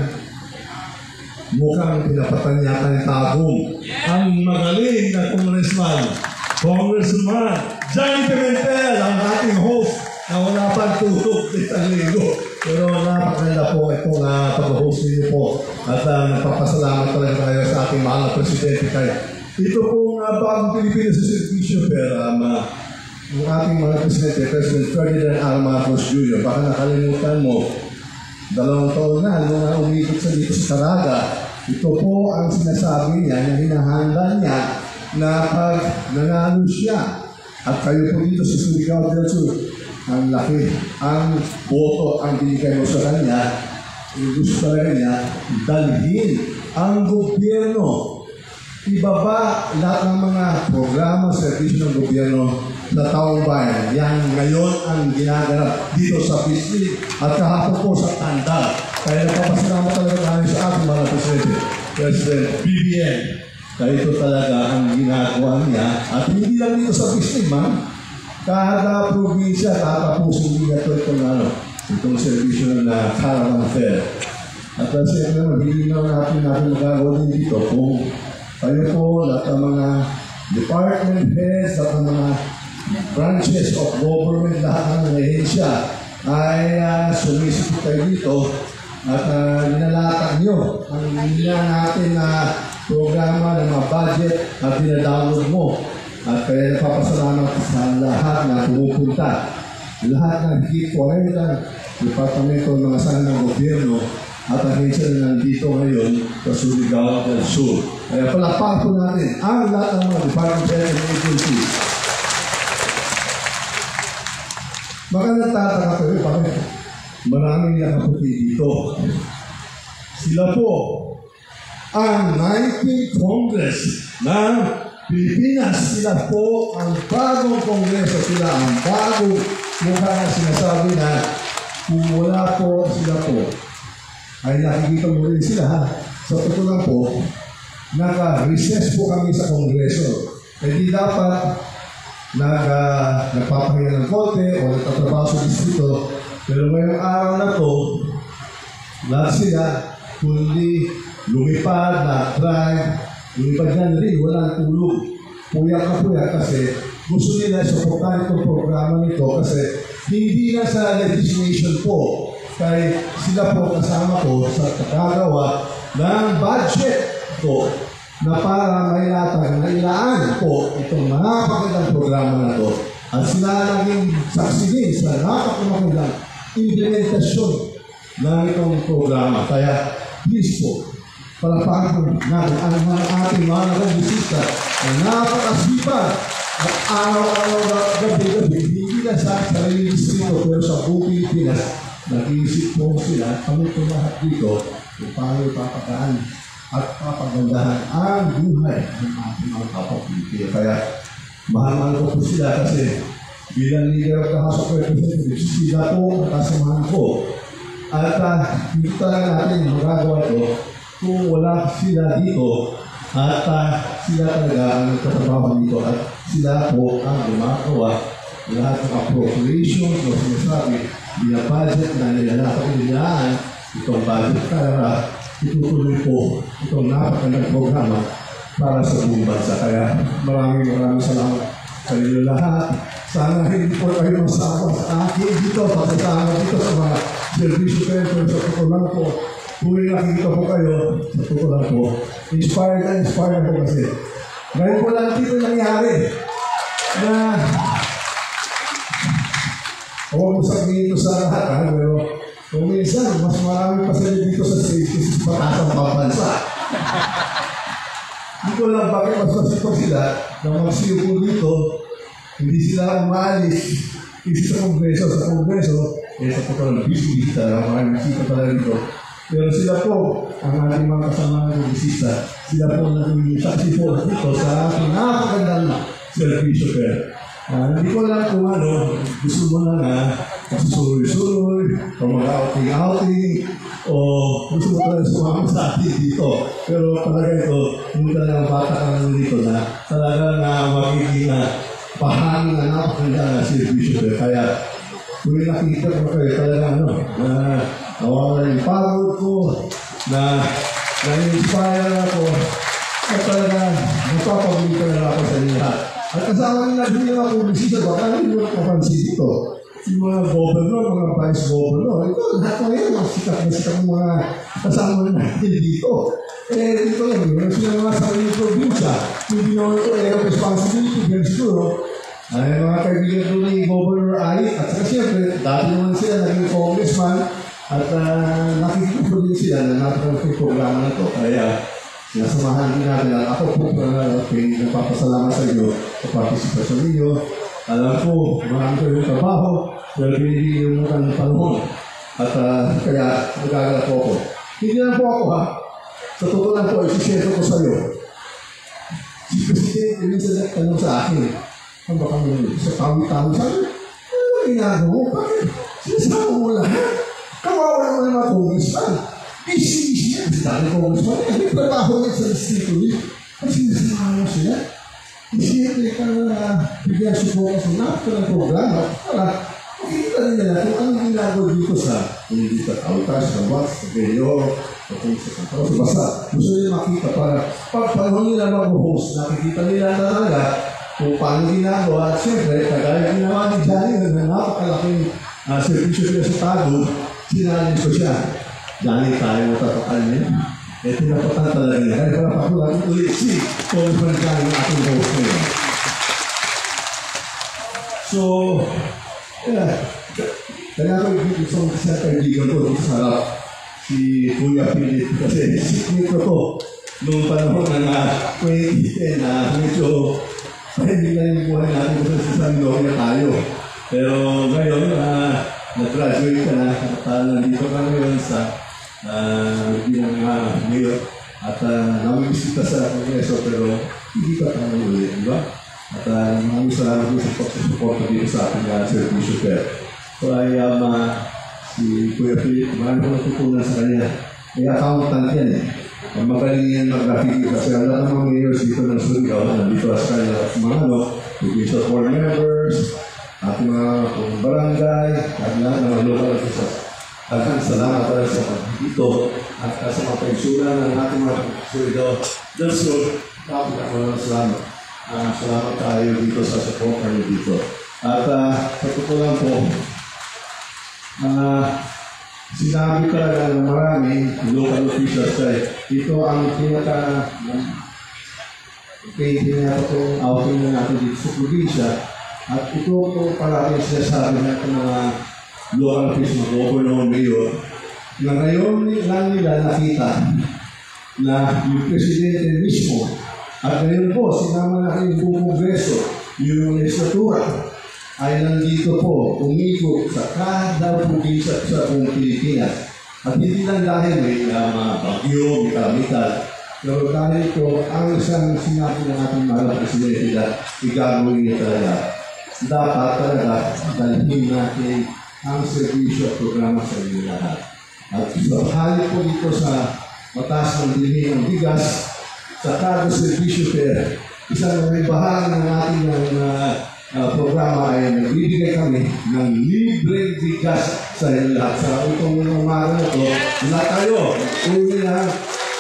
Mukhang pinapatan yata ng tagong ang magaling na Congressman Johnny Pimentel, ang ating host na wala pang tulog isang linggo. Pero napakaganda po itong pag-host niyo po at nagpapasalamat talaga tayo sa ating mahal na presidente kayo. Ito pong bagong Pilipinas sa servisyo pero ang ating mga presidente, President Ferdinand R. Marcos Jr., baka nakalimutan mo, 2 taon na, nung umikot sa dito sa Caraga, ito po ang sinasabi niya na hinahanda niya na pag nanalo siya at kayo po dito sa Surigao del Sur, ang laki, ang boto, ang binigay mo sa kanya, gusto niya dalhin ang gobyerno, ibaba lahat ng mga programa, servisyo ng gobyerno sa taong bayan. Yan ngayon ang ginaganap dito sa Bislig at kahapon po sa Tandal. Kaya nagpapasalamat talaga tayo sa ating mga presidente, President BBM. Kaya ito talaga ang ginagawa niya. At hindi lang dito sa Bislig, kada probinsya, tatapusin niya itong servisyo na caravan fair. At siyempre naman, hindi natin magagawa din dito kung kayo po, lahat ng mga department heads, lahat ng mga branches of government, lahat ng ahensya ay sumisipot kayo dito at nilalakad nyo ang natin na programa ng mga budget at dinadownload mo. At kaya napapasalamat sa lahat na pumupunta. Lahat ng higit 40 departamento ng mga sana ng gobyerno at ahensya na nandito ngayon sa Surigao del Sur. Kaya palakpak po natin ang lahat ng mga department and agencies. Baka nagtataka kayo, bakit maraming nakaputi dito. Sila po ang 19th Congress ng Pilipinas. Sila po ang bagong kongreso. Sila ang bagong mukha na sinasabi na kung wala po sila po ay nakikita mo rin sila. Sa totoo lang po, naka-recess po kami sa kongreso. Hindi dapat nagpapahinga ng konti o nagtatrabaho sa distrito. Pero ngayong araw na to, lahat sila, kundi lumipad, na-drive, lumipad yan rin, walang tulog. Puyak na puyak kasi gusto nila suportahan itong programa nito kasi hindi na sa legislation po. Kaya sila po kasama ko sa kagagawa ng budget po na para may latag na ilaan po itong napakagandang programa na to. At sila naging saksi din sa napakagandang implementasyon ng itong programa. Kaya please po, palapakan natin ang mga ating mga nagabisita na napakasipag at araw-araw gabi-gabi, hindi na sa sarili distrito pero sa buong Pilipinas, nag-iisip po sila, kami po lahat dito, kung paano ipapagaan at papagandahan ang buhay ng ating mga kapapilipino. Kaya mahal ko po sila kasi bilang leader of the House of Representatives, sila po kasamahan ko. At hindi talaga natin magagawa ito kung wala sila dito At sila talaga ang nagtatrabaho dito at sila po ang gumagawa lahat ng appropriations o sinasabi, binabudget na nilalakad itong budget para itutuloy po itong napakagandang programa para sa buong bansa. Kaya maraming salamat sa inyo lahat. Sana hindi po kayo masawa sa akin dito, pasasama dito sa mga servisyo kayo sa tutulan po. Kung nakikita po kayo sa tutulan po, inspired po kasi. Ngayon po lang dito nangyari na huwag mo sabihin ito sa lahat, pero kung minsan, mas marami pa sila dito sa services patasang papansa. Hindi ko lang bakit mas masipag sila na magsiupo dito, hindi sila umalis, hindi sa kongreso, sa total bisita, maraming bisita pala dito. Pero sila po, ang ating mga kasama ng bisita, sila po naging saksi po dito sa ating napakagandang servisyo fair. Hindi ko alam kung gusto mo na susuloy-suloy, o mag-outing, o gusto mo talaga sumama sa atin dito. Pero talaga ito, hindi talaga bata ka lang dito na talaga na magiging pahangin na napakaganda na servisyo. Kaya, kung nakikita ko kayo talaga nawala yung pagod ko, na-inspire ako, at talaga napapabili ka na ako sa inyo lahat. At kasama nila din yung mga publisita, baka hindi mo nakapansin dito. Yung mga governor, mga vice governor, ito, lahat na yun, sikat mga kasama natin dito. Ito lang, yung sila mga sarili probinsya, yung ginawa ito, responsibility, ganyan siguro, ay mga kaibigan doon ni Governor Ay, at saka siyempre, dati naman sila naging congressman, at nakikita din sila na napakalaking programa na ito. Kaya, sinasamahan din natin at ako po nagpapasalamat sa inyo sa partisipasyon ninyo. Alam ko, marami kayong trabaho, pero binibigyan mo ng panahon. At kaya, nagagala po ako. Hindi lang po ako Sa totoo lang po, isisento ko sa iyo. Si Presidente, minsan nagtanong sa akin, ano ba kami sa tawi-tawi? Sabi, ano ginagawa mo? Bakit? Sinasama mo lahat. Kawawa naman mga congressman. Isi-isi yan. Dami congressman. May trabaho niya sa distrito niya. Kasi sinasama mo sila. Isiyempre ka na bigyan subukan sa napakalang programa para makikita nila kung anong ginagawa dito sa Altas, sa Watts, sa Gayo, sa Kung basta gusto nila makita para pag-panahon nila mag-host, nakikita nila na talaga kung paano ginagawa. At siyempre, kagaya ginawa ni Johnny na napakalaking servisyo niya sa Tago, sinalin ko siya. Johnny, tayo matatakan niya. Tinapatan talaga niya. Kaya para pakulang ulit si Congressman Johnny ang ating host ngayon. So, kaya ako gusto sa kaibigan ko dito sa harap si Kuya Philip kasi sikmate ko to noong panahon ng 2010 na medyo hindi na yung buhay natin kasi sa San Gloria tayo. Pero ngayon, nag-graduate ka na at nandito ka ngayon sa bilang mayor at namibisita sa Kongreso pero hindi ka tayo ulit, di ba? At maraming salamat sa pagsusuporta dito sa ating servisyo fair. So I am si Kuya Philip, marami ko natutunan sa kanya. May accountant yan magaling yan mag-graffiti kasi alam ng mga mayors dito ng Surigao, nandito sa kanya at mga provincial board members, at mga barangay, at lahat ng mga local officials. At salamat tayo sa dito at sa mga pagsula ng ating mga Surigao del Sur. Salamat. Salamat tayo dito sa support tayo dito. At sa totoo lang po, sinabi talaga ng maraming local officials ay ito ang pinaka-outing na natin dito sa probinsya at ito po parang sinasabi natin mga local officials, governor, mayor na ngayon lang nila nakita na yung presidente mismo at ngayon po sinama na yung buong kongreso, yung legislatura ay nandito po, umikot sa kada probinsya sa buong Pilipinas. At hindi lang dahil may mga bagyo, may kalamitan, pero dahil ito, ang isang sinabi ng ating mahal na presidente na igagawin niya talaga. Dapat talaga dalhin natin ang servisyo at programa sa inyo lahat. At sa halip po dito sa mataas ng bilihin ng bigas, sa Cargo Servicio Fair. Isang may bahagi ng ating programa ay nagbibigay kami ng libreng bigas sa lahat. Sa itong umaga na ito, wala tayo. Uli na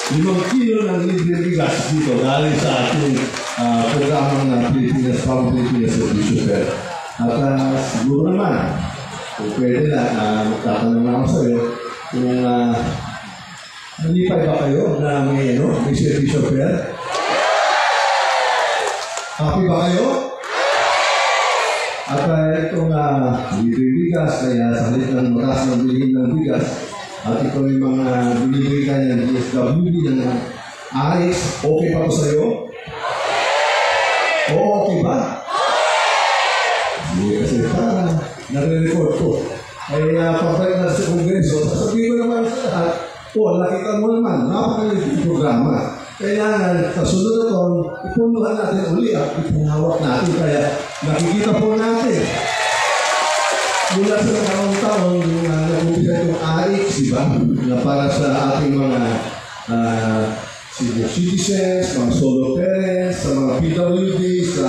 5 kilo ng libreng bigas dito dahil sa ating programa ng Pilipinas, Pang Pilipinas Servicio Fair. At siguro naman, kung pwede na, magtatanong na ako sa iyo, kung nalipay ba kayo na may Servicio Fair? Happy ba kayo? At itong libreng bigas, kaya sa halit ng matas ng bilhin ng bigas, at ito yung mga binibigay ka ng DSWD ng AIS, okay pa po sa iyo? Oo, okay ba? Hindi kasi parang nare-record ko. Kaya pabalik na sa Kongreso, sasabihin ko naman sa lahat, nakita mo naman, napakalitin programa. Kailangan, sa sunod na ito, ipunuhan natin uli at ipinahawak natin. Kaya nakikita po natin, mula sa nakaraang taon, nag-umpisa itong AIX, di ba? Na para sa ating mga senior citizens, mga solo parents, sa mga PWD, sa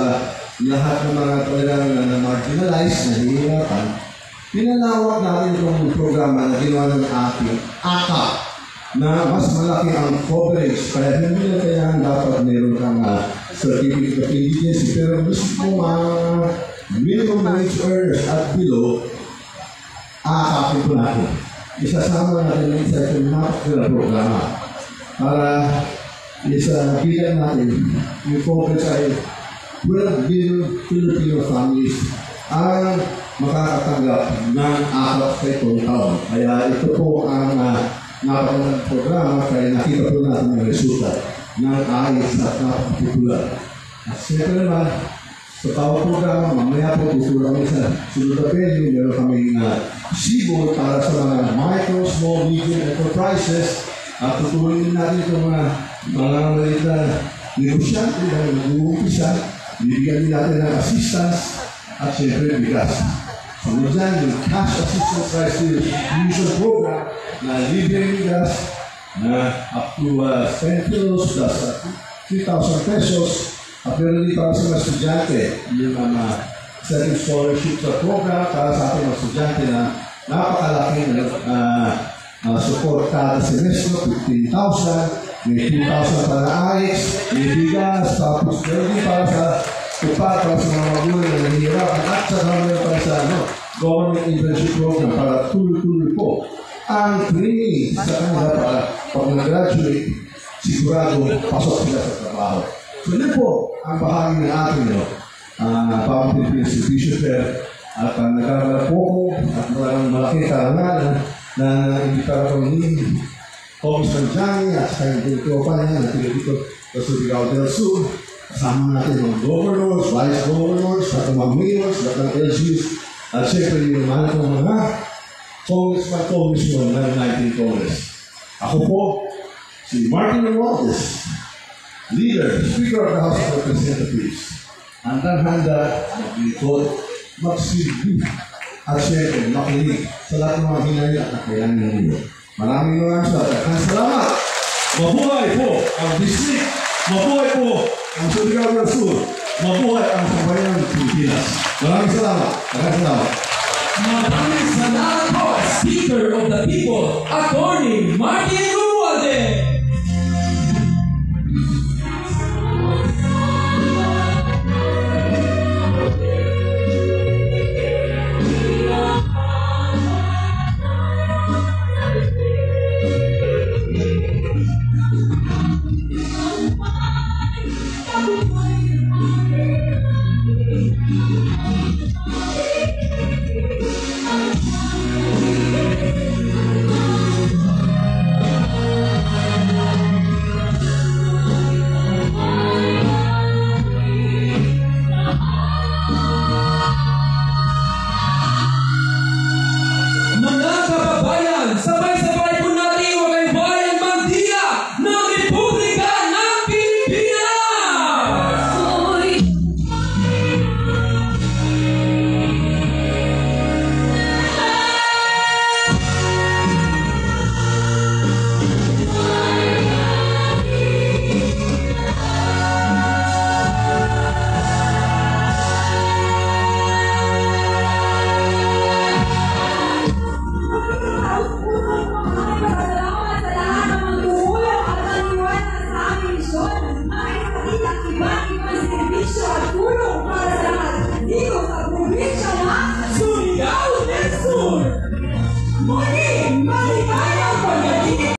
lahat ng mga talagang marginalized, na hihirapan. Pinalawak natin itong programa na ginawa ng ating AKA, na mas malaki ang coverage. Kaya hindi na kailangan dapat meron kang certificate of indigency. Pero gusto mo minimum wage earners at below, aakapin po natin. Isasama natin sa itong napakaganda programa para bilang natin yung coverage ay 12 billion Filipino families ang makakatanggap ng akap sa itong taon. Kaya ito po ang napakagandang programa, kaya nakita po natin ang resulta ng AIS at napakapopular. At siyempre naman, sa bawat programa, mamaya po tutulong kami sa sunod na venue, meron kaming sibol para sa mga micro, small, medium enterprises at tutulungin natin itong mga maliit na negosyante na nag-uumpisa, bibigyan din natin ng assistance at siyempre bigas. Sunod dyan, yung cash assistance price distribution program na libreng bigas na up to 10 kilos plus 3,000 pesos. At meron din para sa mga estudyante, yung setting scholarship sa program para sa ating mga estudyante na napakalaki na support kada semestro, 15,000, may 2,000 para AIX, may bigas, tapos meron din para sa para sa mga magulang na nahihirapan at sa naman para sa government internship program para tuloy-tuloy po ang training sa kanila para pag nag-graduate, sigurado pasok sila sa trabaho. So yun po ang bahagi ng ating Pang Pilipinas Servicio Fair at nagkakala po ko at maraming malaki karangalan na imbitara ko ni Congressman Johnny at sa yung tropa niya na dito sa Surigao del Sur. Kasama natin mga governors, vice governors, at mga mayors, at mga LGUs, at siyempre yung naman ng mga congressman ng 19 Congress. Ako po, si Martin Romualdez, leader, Speaker of the House of Representatives. Handang-handa, maglingkod, magsilbi, at siyempre makinig sa lahat ng mga hinayang at kailangan ninyo. Maraming salamat. Mabuhay po ang district. Mabuhay po ang Surigao del Sur. Mabuhay ang sambayan ng Pilipinas. Maraming salamat. Maraming salamat po, Speaker of the People, Attorney Martin